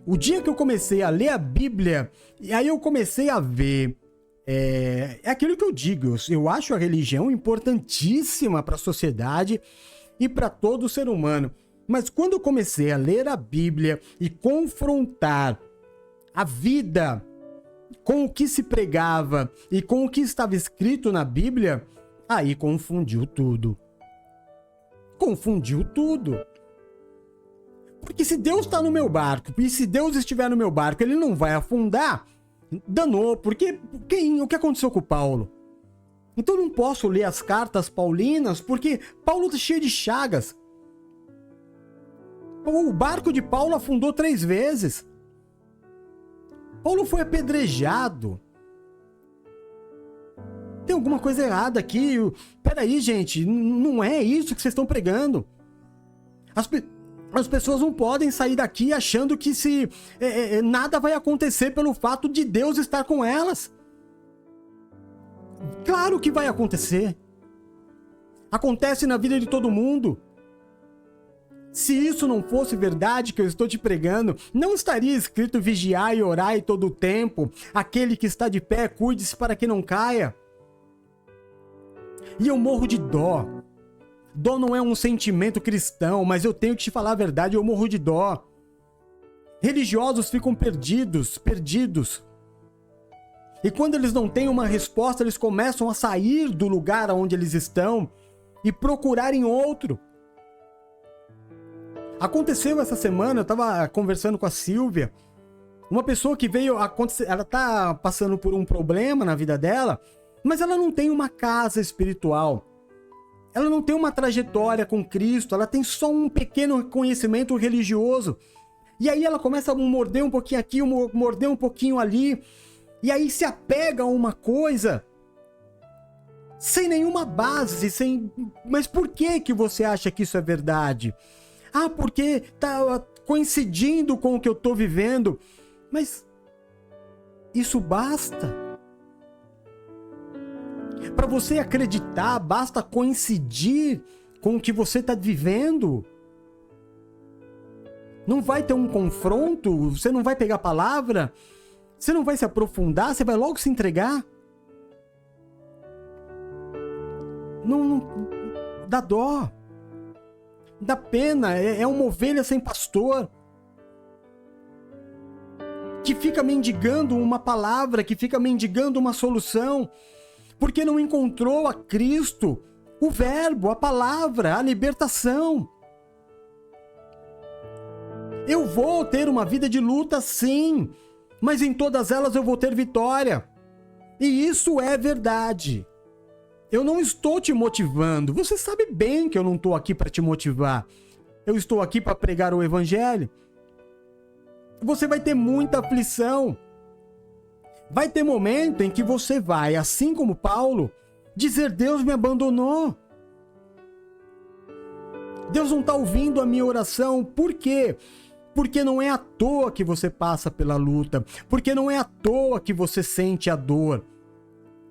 O dia que eu comecei a ler a Bíblia, e aí eu comecei a ver, é aquilo que eu digo, eu acho a religião importantíssima para a sociedade e para todo ser humano. Mas quando eu comecei a ler a Bíblia e confrontar a vida com o que se pregava e com o que estava escrito na Bíblia, aí confundiu tudo. Confundiu tudo. Porque se Deus está no meu barco, e se Deus estiver no meu barco, ele não vai afundar, danou, porque o que aconteceu com o Paulo? Então eu não posso ler as cartas paulinas, porque Paulo está cheio de chagas. O barco de Paulo afundou 3 vezes. Paulo foi apedrejado. Tem alguma coisa errada aqui. Peraí, gente, não é isso que vocês estão pregando. As pessoas não podem sair daqui achando que nada vai acontecer pelo fato de Deus estar com elas. Claro que vai acontecer. Acontece na vida de todo mundo. Se isso não fosse verdade que eu estou te pregando, não estaria escrito vigiai e orai todo o tempo. Aquele que está de pé, cuide-se para que não caia. E eu morro de dó. Dó não é um sentimento cristão, mas eu tenho que te falar a verdade, eu morro de dó. Religiosos ficam perdidos. E quando eles não têm uma resposta, eles começam a sair do lugar onde eles estão e procurarem outro. Aconteceu essa semana, eu estava conversando com a Silvia, uma pessoa que veio acontecer, ela está passando por um problema na vida dela, mas ela não tem uma casa espiritual. Ela não tem uma trajetória com Cristo, ela tem só um pequeno conhecimento religioso. E aí ela começa a morder um pouquinho aqui, morder um pouquinho ali, e aí se apega a uma coisa sem nenhuma base, Mas por que você acha que isso é verdade? Ah, porque tá coincidindo com o que eu tô vivendo. Mas isso basta? Para você acreditar, basta coincidir com o que você está vivendo. Não vai ter um confronto, você não vai pegar a palavra, você não vai se aprofundar, você vai logo se entregar. Não dá dó. Dá pena, é uma ovelha sem pastor. Que fica mendigando uma palavra, que fica mendigando uma solução. Porque não encontrou a Cristo, o verbo, a palavra, a libertação. Eu vou ter uma vida de luta, sim, mas em todas elas eu vou ter vitória. E isso é verdade. Eu não estou te motivando. Você sabe bem que eu não estou aqui para te motivar. Eu estou aqui para pregar o evangelho. Você vai ter muita aflição. Vai ter momento em que você vai, assim como Paulo, dizer: Deus me abandonou. Deus não está ouvindo a minha oração. Por quê? Porque não é à toa que você passa pela luta. Porque não é à toa que você sente a dor.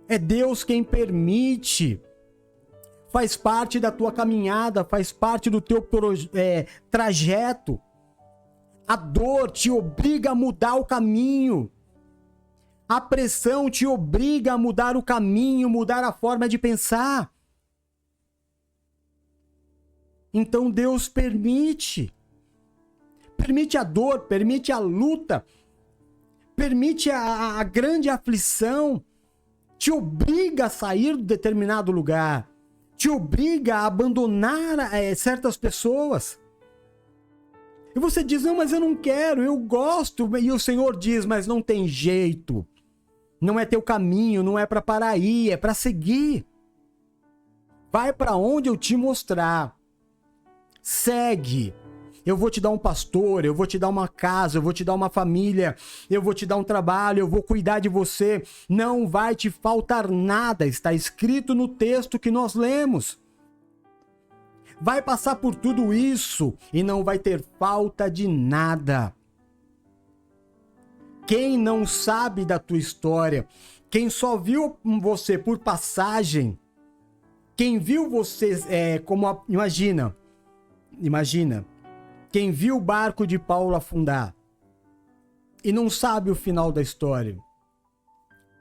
É Deus quem permite. Faz parte da tua caminhada, faz parte do teu trajeto. A dor te obriga a mudar o caminho. A pressão te obriga a mudar o caminho, mudar a forma de pensar. Então Deus permite. Permite a dor, permite a luta, permite a grande aflição, te obriga a sair de determinado lugar, te obriga a abandonar certas pessoas. E você diz, não, mas eu não quero, eu gosto. E o Senhor diz, mas não tem jeito. Não é teu caminho, não é para parar aí, é para seguir. Vai para onde eu te mostrar. Segue. Eu vou te dar um pastor, eu vou te dar uma casa, eu vou te dar uma família, eu vou te dar um trabalho, eu vou cuidar de você. Não vai te faltar nada, está escrito no texto que nós lemos. Vai passar por tudo isso e não vai ter falta de nada. Quem não sabe da tua história, quem só viu você por passagem, quem viu você imagina, quem viu o barco de Paulo afundar e não sabe o final da história,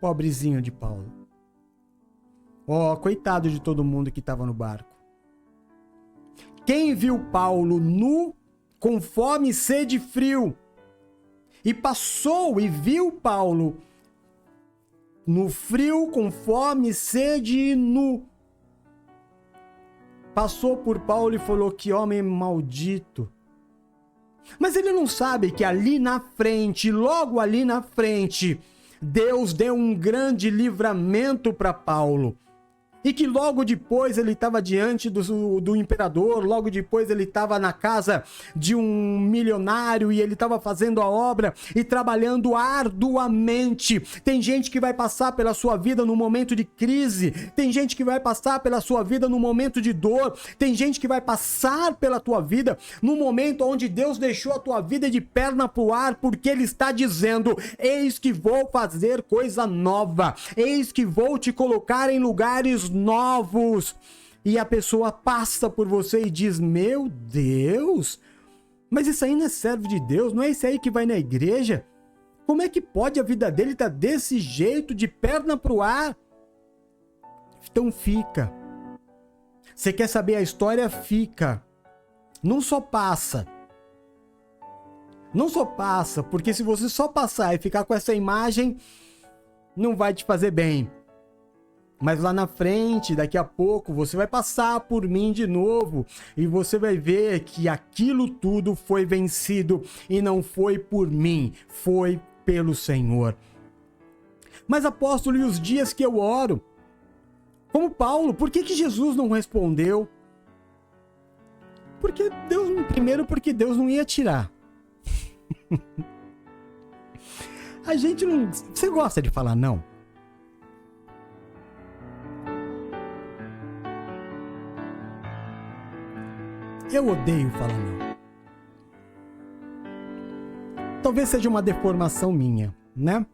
pobrezinho de Paulo. Coitado de todo mundo que estava no barco. Quem viu Paulo nu, com fome, sede e frio, e passou e viu Paulo no frio, com fome, sede e nu, passou por Paulo e falou, que homem maldito. Mas ele não sabe que ali na frente, logo ali na frente, Deus deu um grande livramento para Paulo. E que logo depois ele estava diante do imperador, logo depois ele estava na casa de um milionário e ele estava fazendo a obra e trabalhando arduamente. Tem gente que vai passar pela sua vida no momento de crise, tem gente que vai passar pela sua vida no momento de dor, tem gente que vai passar pela tua vida no momento onde Deus deixou a tua vida de perna pro ar, porque Ele está dizendo, eis que vou fazer coisa nova, eis que vou te colocar em lugares novos. E a pessoa passa por você e diz, meu Deus, mas isso aí não é servo de Deus, não é esse aí que vai na igreja? Como é que pode a vida dele estar desse jeito, de perna pro ar? Então fica. Você quer saber a história? Fica. Não só passa. Não só passa, porque se você só passar e ficar com essa imagem, não vai te fazer bem. Mas lá na frente, daqui a pouco, você vai passar por mim de novo e você vai ver que aquilo tudo foi vencido e não foi por mim, foi pelo Senhor. Mas apóstolo, e os dias que eu oro? Como Paulo, por que Jesus não respondeu? Porque Deus não ia tirar. A gente não... Você gosta de falar não? Eu odeio falar não. Talvez seja uma deformação minha, né?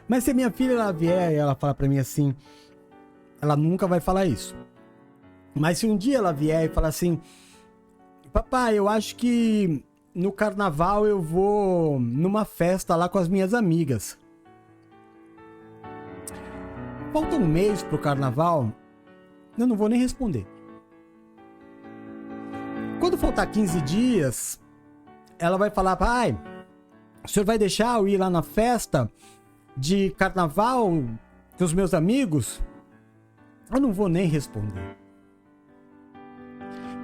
Mas se a minha filha ela vier e ela falar pra mim assim, ela nunca vai falar isso. Mas se um dia ela vier e falar assim, papai, eu acho que no carnaval eu vou numa festa lá com as minhas amigas. Falta um mês pro carnaval, eu não vou nem responder. Quando faltar 15 dias, ela vai falar, pai, o senhor vai deixar eu ir lá na festa de carnaval com os meus amigos? Eu não vou nem responder.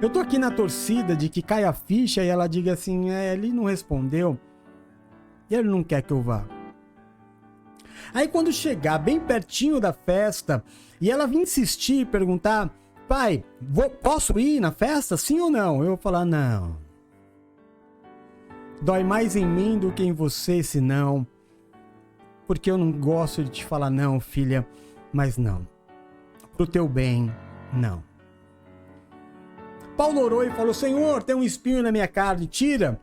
Eu tô aqui na torcida de que caia a ficha e ela diga assim, ele não respondeu, e ele não quer que eu vá. Aí quando chegar bem pertinho da festa, e ela vir insistir e perguntar, pai, posso ir na festa, sim ou não? Eu vou falar, não. Dói mais em mim do que em você, se não. Porque eu não gosto de te falar não, filha, mas não. Pro teu bem, não. Paulo orou e falou, Senhor, tem um espinho na minha carne, tira.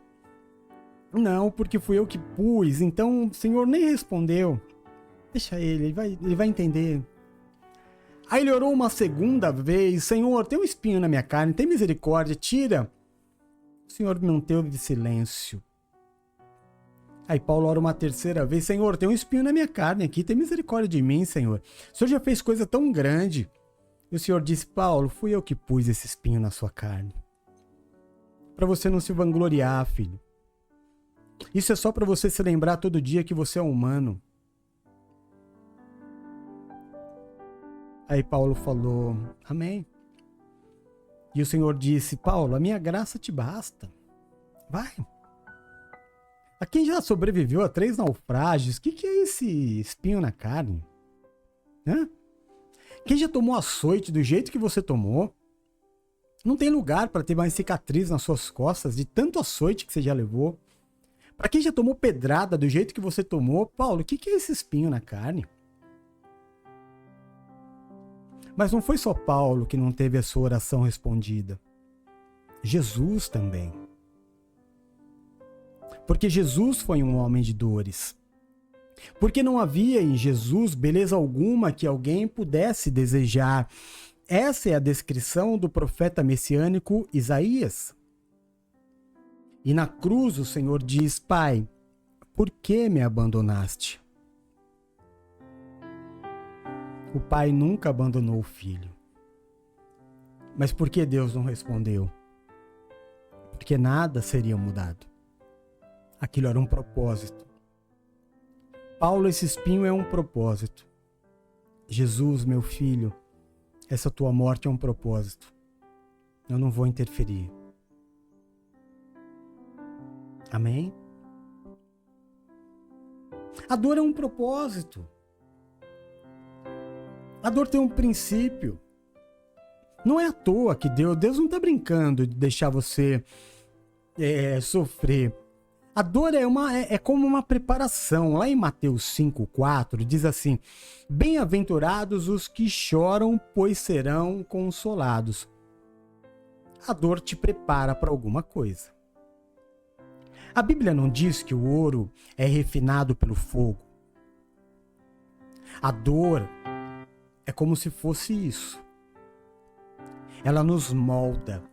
Não, porque fui eu que pus, então o Senhor nem respondeu. Deixa ele vai entender. Aí ele orou uma segunda vez, Senhor, tem um espinho na minha carne, tem misericórdia, tira. O Senhor manteve silêncio. Aí Paulo ora uma terceira vez, Senhor, tem um espinho na minha carne aqui, tem misericórdia de mim, Senhor. O Senhor já fez coisa tão grande. E o Senhor disse, Paulo, fui eu que pus esse espinho na sua carne. Para você não se vangloriar, filho. Isso é só para você se lembrar todo dia que você é humano. Aí Paulo falou, amém. E o Senhor disse, Paulo, a minha graça te basta. Vai. A quem já sobreviveu a 3 naufrágios, o que é esse espinho na carne? Hã? Quem já tomou açoite do jeito que você tomou? Não tem lugar para ter mais cicatriz nas suas costas de tanto açoite que você já levou. Para quem já tomou pedrada do jeito que você tomou, Paulo, o que é esse espinho na carne? Mas não foi só Paulo que não teve a sua oração respondida. Jesus também. Porque Jesus foi um homem de dores. Porque não havia em Jesus beleza alguma que alguém pudesse desejar. Essa é a descrição do profeta messiânico Isaías. E na cruz o Senhor diz, Pai, por que me abandonaste? O pai nunca abandonou o filho. Mas por que Deus não respondeu? Porque nada seria mudado. Aquilo era um propósito. Paulo, esse espinho é um propósito. Jesus, meu filho, essa tua morte é um propósito. Eu não vou interferir. Amém? A dor é um propósito. A dor tem um princípio. Não é à toa que Deus não está brincando de deixar você sofrer. A dor é como uma preparação. Lá em Mateus 5,4 diz assim, bem-aventurados os que choram, pois serão consolados. A dor te prepara para alguma coisa. A Bíblia não diz que o ouro é refinado pelo fogo. A dor é como se fosse isso. Ela nos molda.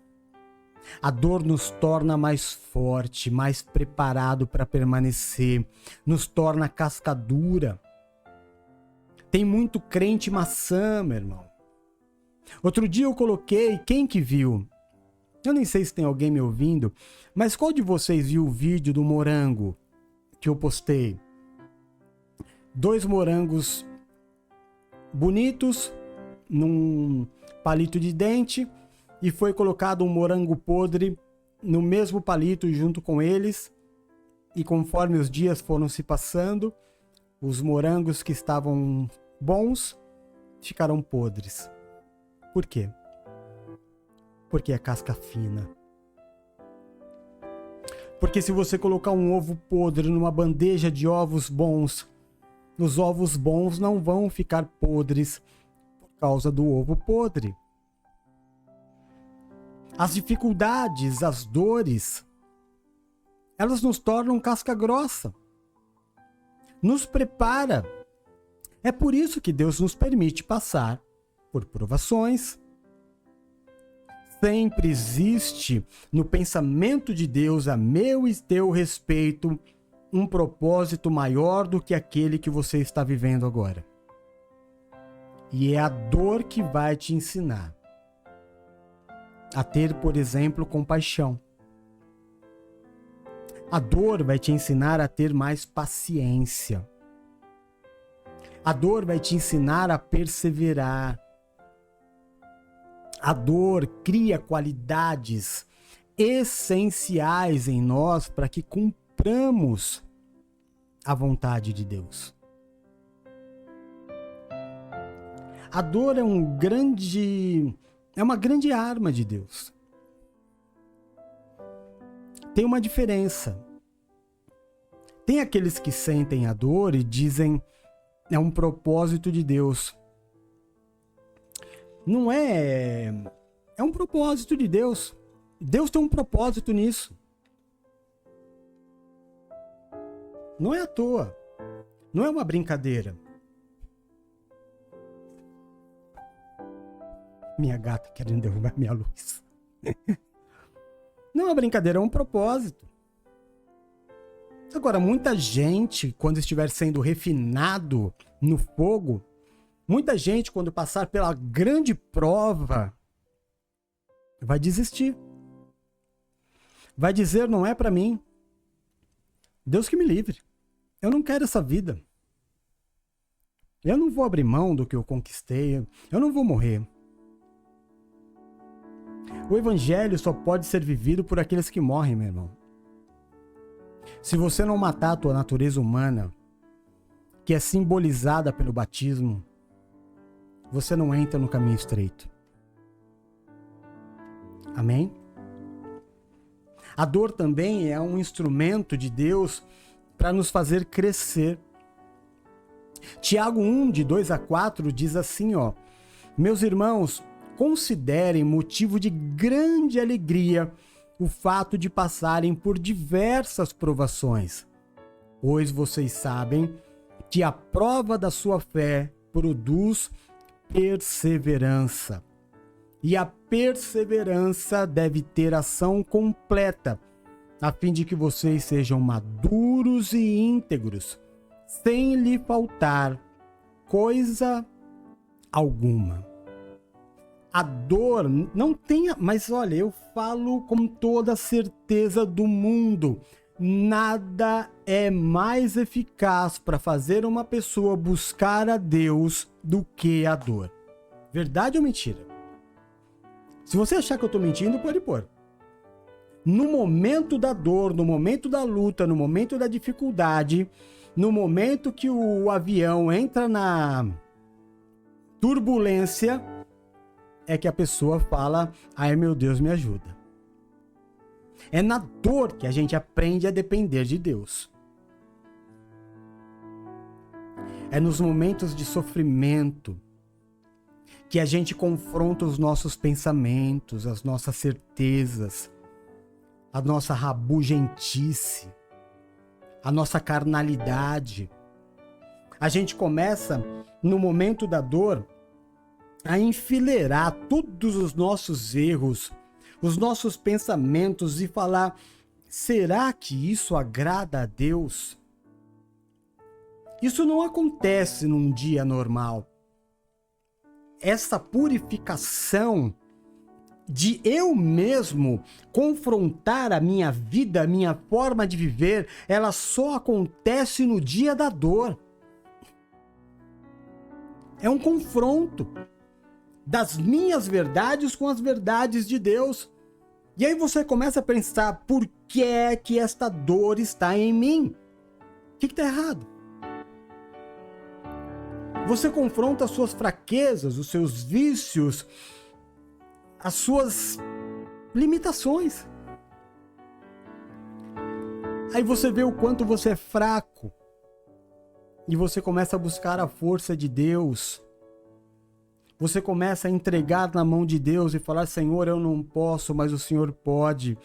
A dor nos torna mais forte, mais preparado para permanecer, nos torna casca dura. Tem muito crente maçã, meu irmão. Outro dia eu coloquei, quem que viu? Eu nem sei se tem alguém me ouvindo, mas qual de vocês viu o vídeo do morango que eu postei? 2 morangos bonitos num palito de dente e foi colocado um morango podre no mesmo palito junto com eles, e conforme os dias foram se passando, os morangos que estavam bons ficaram podres. Por quê? Porque é casca fina. Porque se você colocar um ovo podre numa bandeja de ovos bons, os ovos bons não vão ficar podres por causa do ovo podre. As dificuldades, as dores, elas nos tornam casca grossa. Nos prepara. É por isso que Deus nos permite passar por provações. Sempre existe no pensamento de Deus a meu e teu respeito um propósito maior do que aquele que você está vivendo agora. E é a dor que vai te ensinar a ter, por exemplo, compaixão. A dor vai te ensinar a ter mais paciência. A dor vai te ensinar a perseverar. A dor cria qualidades essenciais em nós para que cumpramos a vontade de Deus. A dor é uma grande arma de Deus. Tem uma diferença. Tem aqueles que sentem a dor e dizem é um propósito de Deus. Não é. É um propósito de Deus. Deus tem um propósito nisso. Não é à toa. Não é uma brincadeira. Minha gata querendo derrubar minha luz. Não é uma brincadeira, é um propósito. Agora, muita gente, quando estiver sendo refinado no fogo, muita gente, quando passar pela grande prova, vai desistir. Vai dizer, não é para mim. Deus que me livre. Eu não quero essa vida. Eu não vou abrir mão do que eu conquistei. Eu não vou morrer. O evangelho só pode ser vivido por aqueles que morrem, meu irmão. Se você não matar a tua natureza humana, que é simbolizada pelo batismo, você não entra no caminho estreito. Amém? A dor também é um instrumento de Deus para nos fazer crescer. Tiago 1, de 2 a 4, diz assim, ó: Meus irmãos, considerem motivo de grande alegria o fato de passarem por diversas provações, pois vocês sabem que a prova da sua fé produz perseverança. E a perseverança deve ter ação completa, a fim de que vocês sejam maduros e íntegros, sem lhe faltar coisa alguma. A dor não tem, mas olha, eu falo com toda a certeza do mundo, nada é mais eficaz para fazer uma pessoa buscar a Deus do que a dor. Verdade ou mentira? Se você achar que eu estou mentindo, pode pôr. No momento da dor, no momento da luta, no momento da dificuldade, no momento que o avião entra na turbulência, é que a pessoa fala: ai meu Deus, me ajuda. É na dor que a gente aprende a depender de Deus. É nos momentos de sofrimento que a gente confronta os nossos pensamentos, as nossas certezas, a nossa rabugentice, a nossa carnalidade. A gente começa, no momento da dor, a enfileirar todos os nossos erros, os nossos pensamentos e falar: será que isso agrada a Deus? Isso não acontece num dia normal. Essa purificação de eu mesmo confrontar a minha vida, a minha forma de viver, ela só acontece no dia da dor. É um confronto das minhas verdades com as verdades de Deus. E aí você começa a pensar: por que é que esta dor está em mim? O que está errado? Você confronta as suas fraquezas, os seus vícios, as suas limitações. Aí você vê o quanto você é fraco. E você começa a buscar a força de Deus. Você começa a entregar na mão de Deus e falar: Senhor, eu não posso, mas o Senhor pode.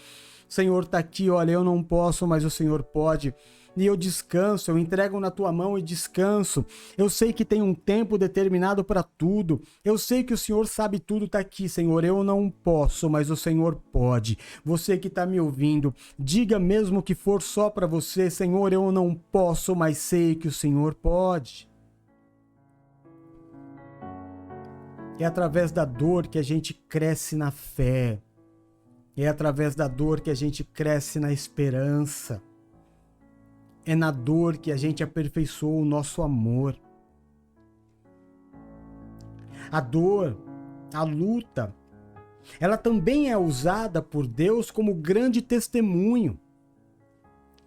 Senhor, está aqui, olha, eu não posso, mas o Senhor pode. E eu descanso, eu entrego na tua mão e descanso. Eu sei que tem um tempo determinado para tudo. Eu sei que o Senhor sabe tudo, está aqui, Senhor. Eu não posso, mas o Senhor pode. Você que está me ouvindo, diga mesmo que for só para você: Senhor, eu não posso, mas sei que o Senhor pode. É através da dor que a gente cresce na fé. É através da dor que a gente cresce na esperança. É na dor que a gente aperfeiçoa o nosso amor. A dor, a luta, ela também é usada por Deus como grande testemunho.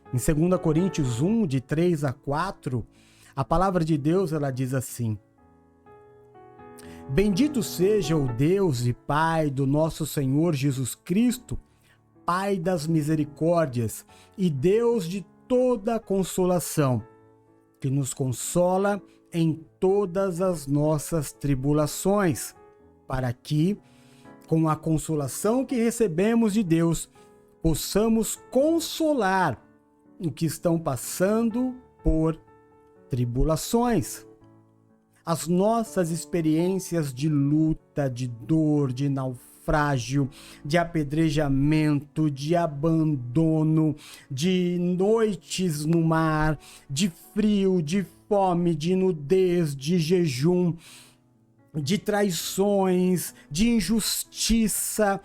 Em 2 Coríntios 1, de 3 a 4, a palavra de Deus ela diz assim: Bendito seja o Deus e Pai do nosso Senhor Jesus Cristo, Pai das misericórdias e Deus de toda consolação, que nos consola em todas as nossas tribulações, para que, com a consolação que recebemos de Deus, possamos consolar os que estão passando por tribulações. As nossas experiências de luta, de dor, de naufrágio, de apedrejamento, de abandono, de noites no mar, de frio, de fome, de nudez, de jejum, de traições, de injustiça,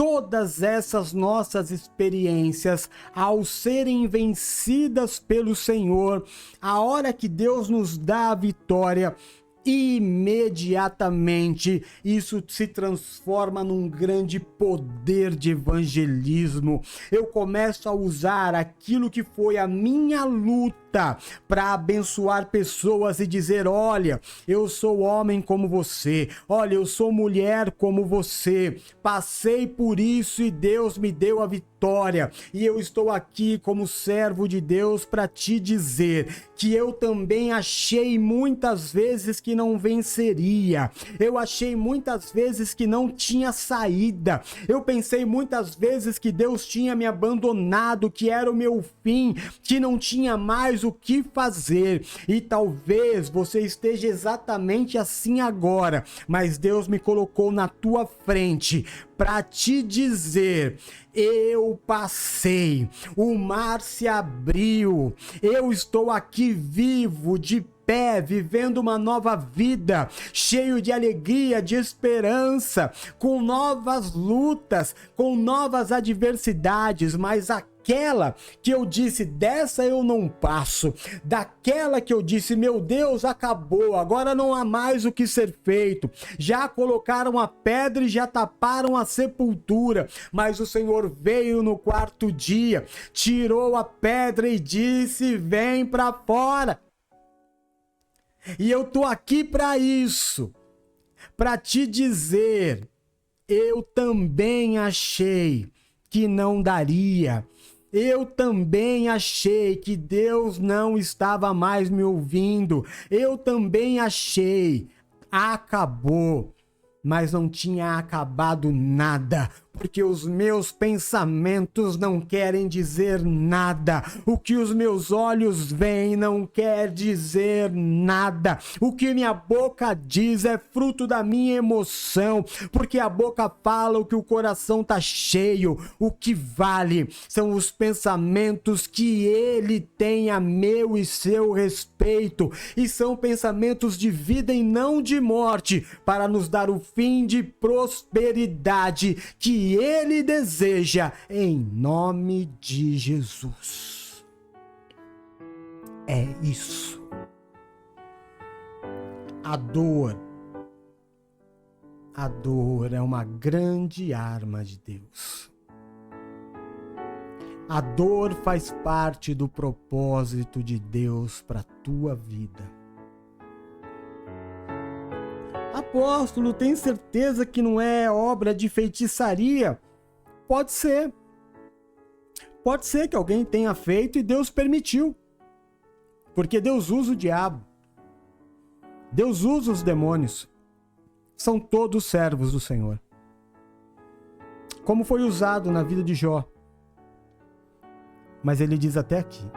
todas essas nossas experiências, ao serem vencidas pelo Senhor, a hora que Deus nos dá a vitória, imediatamente isso se transforma num grande poder de evangelismo. Eu começo a usar aquilo que foi a minha luta para abençoar pessoas e dizer: olha, eu sou homem como você, olha, eu sou mulher como você, passei por isso e Deus me deu a vitória, e eu estou aqui como servo de Deus para te dizer que eu também achei muitas vezes que não venceria, eu achei muitas vezes que não tinha saída, eu pensei muitas vezes que Deus tinha me abandonado, que era o meu fim, que não tinha mais o que fazer, e talvez você esteja exatamente assim agora, mas Deus me colocou na tua frente para te dizer: eu passei, o mar se abriu, eu estou aqui vivo, de pé, vivendo uma nova vida, cheio de alegria, de esperança, com novas lutas, com novas adversidades, mas aquela que eu disse, dessa eu não passo, daquela que eu disse, meu Deus, acabou, agora não há mais o que ser feito, já colocaram a pedra e já taparam a sepultura, mas o Senhor veio no quarto dia, tirou a pedra e disse: vem para fora. E eu tô aqui para isso, para te dizer: eu também achei que não daria, eu também achei que Deus não estava mais me ouvindo, eu também achei, acabou, mas não tinha acabado nada, porque os meus pensamentos não querem dizer nada, o que os meus olhos veem não quer dizer nada, o que minha boca diz é fruto da minha emoção, porque a boca fala o que o coração tá cheio, o que vale são os pensamentos que ele tem a meu e seu respeito, e são pensamentos de vida e não de morte, para nos dar o fim de prosperidade que ele deseja, em nome de Jesus. É isso. A dor é uma grande arma de Deus. A dor faz parte do propósito de Deus para a tua vida. Apóstolo, tem certeza que não é obra de feitiçaria? Pode ser. Pode ser que alguém tenha feito e Deus permitiu. Porque Deus usa o diabo. Deus usa os demônios. São todos servos do Senhor. Como foi usado na vida de Jó. Mas ele diz até aqui.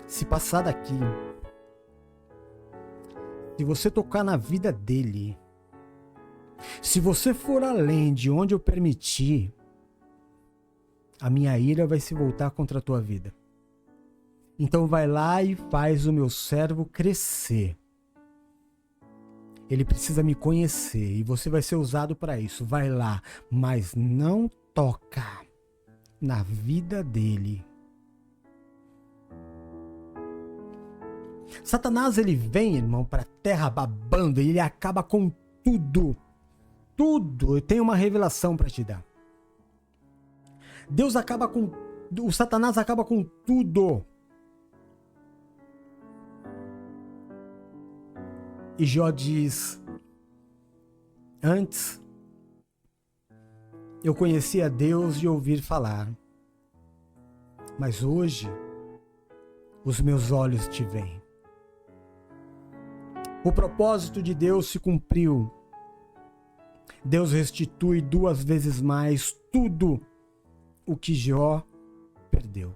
Se passar daqui, se você tocar na vida dele, se você for além de onde eu permitir, a minha ira vai se voltar contra a tua vida. Então vai lá e faz o meu servo crescer. Ele precisa me conhecer e você vai ser usado para isso. Vai lá, mas não toca na vida dele. Satanás, ele vem, irmão, para a terra babando e ele acaba com tudo. Tudo. Eu tenho uma revelação para te dar. O Satanás acaba com tudo. E Jó diz: antes eu conhecia Deus de ouvir falar, mas hoje os meus olhos te veem. O propósito de Deus se cumpriu. Deus restitui 2 vezes mais tudo o que Jó perdeu,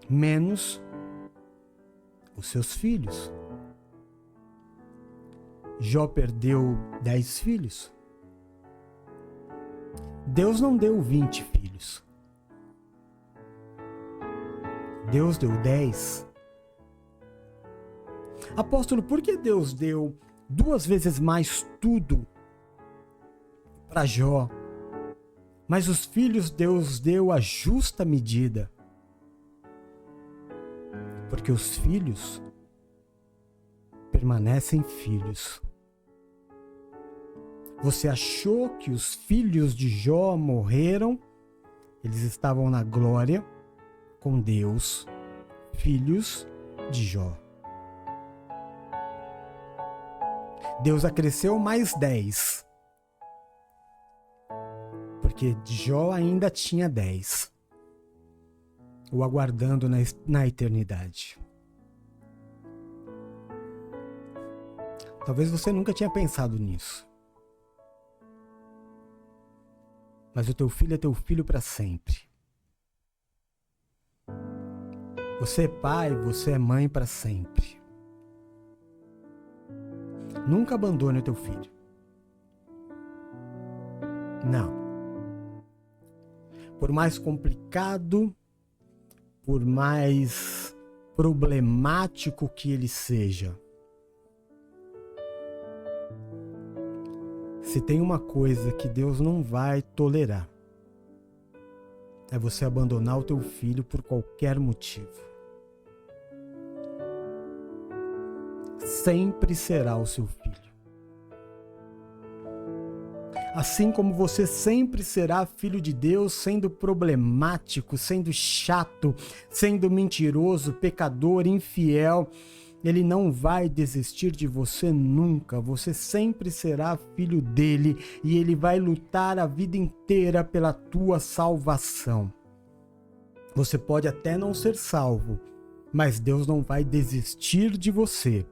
menos os seus filhos. Jó perdeu 10 filhos. Deus não deu 20 filhos. Deus deu 10. Apóstolo, por que Deus deu 2 vezes mais tudo para Jó. Mas os filhos Deus deu a justa medida. Porque os filhos permanecem filhos. Você achou que os filhos de Jó morreram? Eles estavam na glória com Deus, filhos de Jó. Deus acresceu mais 10. Porque Jó ainda tinha 10. O aguardando na eternidade. Talvez você nunca tinha pensado nisso. Mas o teu filho é teu filho para sempre. Você é pai, você é mãe para sempre. Nunca abandone o teu filho. Não. Por mais complicado, por mais problemático que ele seja, se tem uma coisa que Deus não vai tolerar, é você abandonar o teu filho por qualquer motivo. Sempre será o seu filho. Assim como você sempre será filho de Deus, sendo problemático, sendo chato, sendo mentiroso, pecador, infiel, Ele não vai desistir de você nunca. Você sempre será filho dele e ele vai lutar a vida inteira pela tua salvação. Você pode até não ser salvo, mas Deus não vai desistir de você.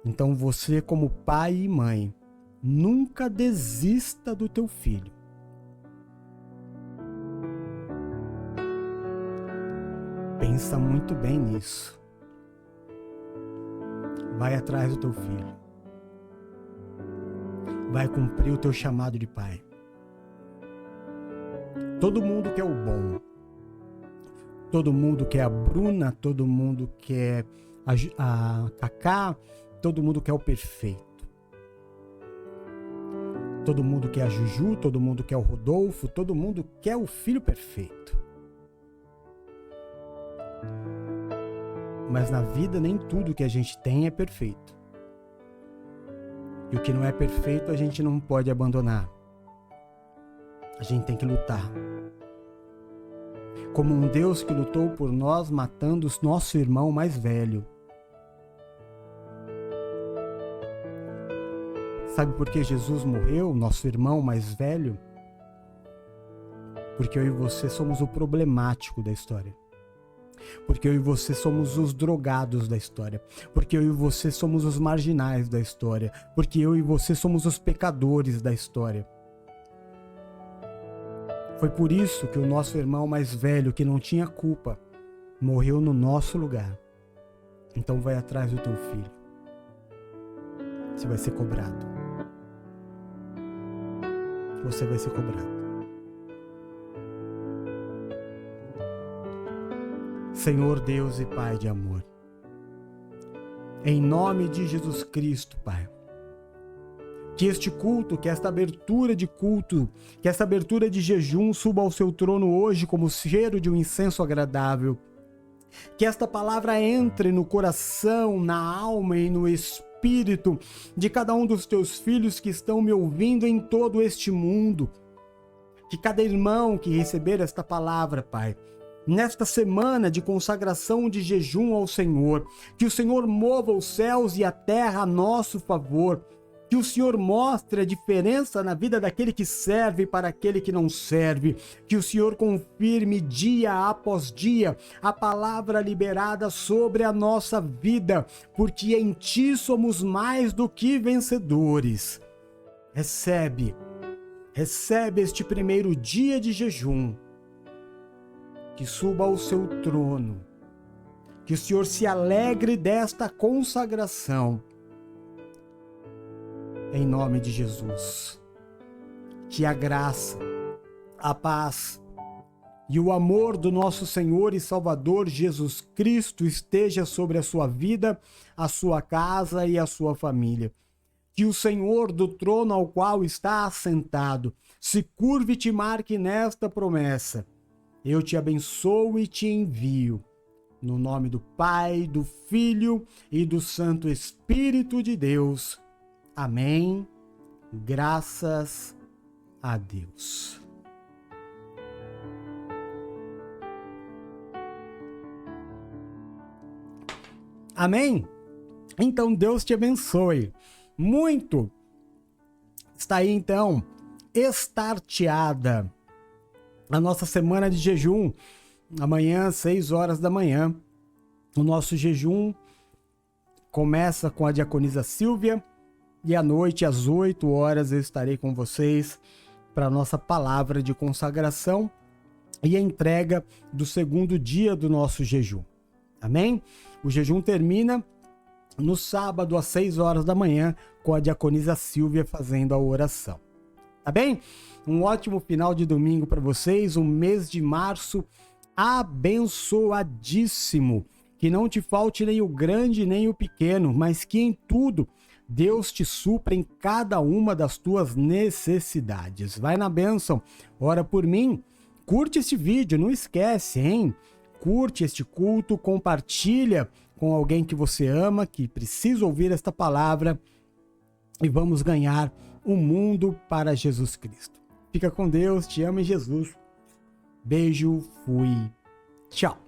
Então você, como pai e mãe, nunca desista do teu filho. Pensa muito bem nisso. Vai atrás do teu filho. Vai cumprir o teu chamado de pai. Todo mundo quer o bom. Todo mundo quer a Bruna, todo mundo quer a Cacá, todo mundo quer o perfeito. Todo mundo quer a Juju, todo mundo quer o Rodolfo, todo mundo quer o filho perfeito. Mas na vida nem tudo que a gente tem é perfeito. E o que não é perfeito a gente não pode abandonar. A gente tem que lutar. Como um Deus que lutou por nós matando o nosso irmão mais velho. Sabe por que Jesus morreu, nosso irmão mais velho? Porque eu e você somos o problemático da história. Porque eu e você somos os drogados da história. Porque eu e você somos os marginais da história. Porque eu e você somos os pecadores da história. Foi por isso que o nosso irmão mais velho, que não tinha culpa, morreu no nosso lugar. Então vai atrás do teu filho. Você vai ser cobrado. Você vai ser cobrado. Senhor Deus e Pai de amor, em nome de Jesus Cristo, Pai, que este culto, que esta abertura de culto, que esta abertura de jejum suba ao seu trono hoje como cheiro de um incenso agradável, que esta palavra entre no coração, na alma e no espírito de cada um dos teus filhos que estão me ouvindo em todo este mundo, que cada irmão que receber esta palavra, Pai, nesta semana de consagração de jejum ao Senhor, que o Senhor mova os céus e a terra a nosso favor, que o Senhor mostre a diferença na vida daquele que serve para aquele que não serve, que o Senhor confirme dia após dia a palavra liberada sobre a nossa vida, porque em Ti somos mais do que vencedores. Recebe este primeiro dia de jejum, que suba ao seu trono, que o Senhor se alegre desta consagração, em nome de Jesus. Que a graça, a paz e o amor do nosso Senhor e Salvador Jesus Cristo esteja sobre a sua vida, a sua casa e a sua família. Que o Senhor do trono ao qual está assentado se curve e te marque nesta promessa. Eu te abençoo e te envio. No nome do Pai, do Filho e do Santo Espírito de Deus. Amém. Graças a Deus. Amém? Então Deus te abençoe muito. Está aí então estarteada a nossa semana de jejum. Amanhã, 6 horas da manhã, o nosso jejum começa com a diaconisa Silvia e à noite, às 8 horas, eu estarei com vocês para a nossa palavra de consagração e a entrega do segundo dia do nosso jejum. Amém? O jejum termina no sábado, às 6 horas da manhã, com a diaconisa Silvia fazendo a oração. Tá bem? Um ótimo final de domingo para vocês, um mês de março abençoadíssimo. Que não te falte nem o grande nem o pequeno, mas que em tudo Deus te supra em cada uma das tuas necessidades. Vai na bênção, ora por mim. Curte este vídeo, não esquece, hein? Curte este culto, compartilha com alguém que você ama, que precisa ouvir esta palavra e vamos ganhar o mundo para Jesus Cristo. Fica com Deus, te amo em Jesus. Beijo, fui, tchau.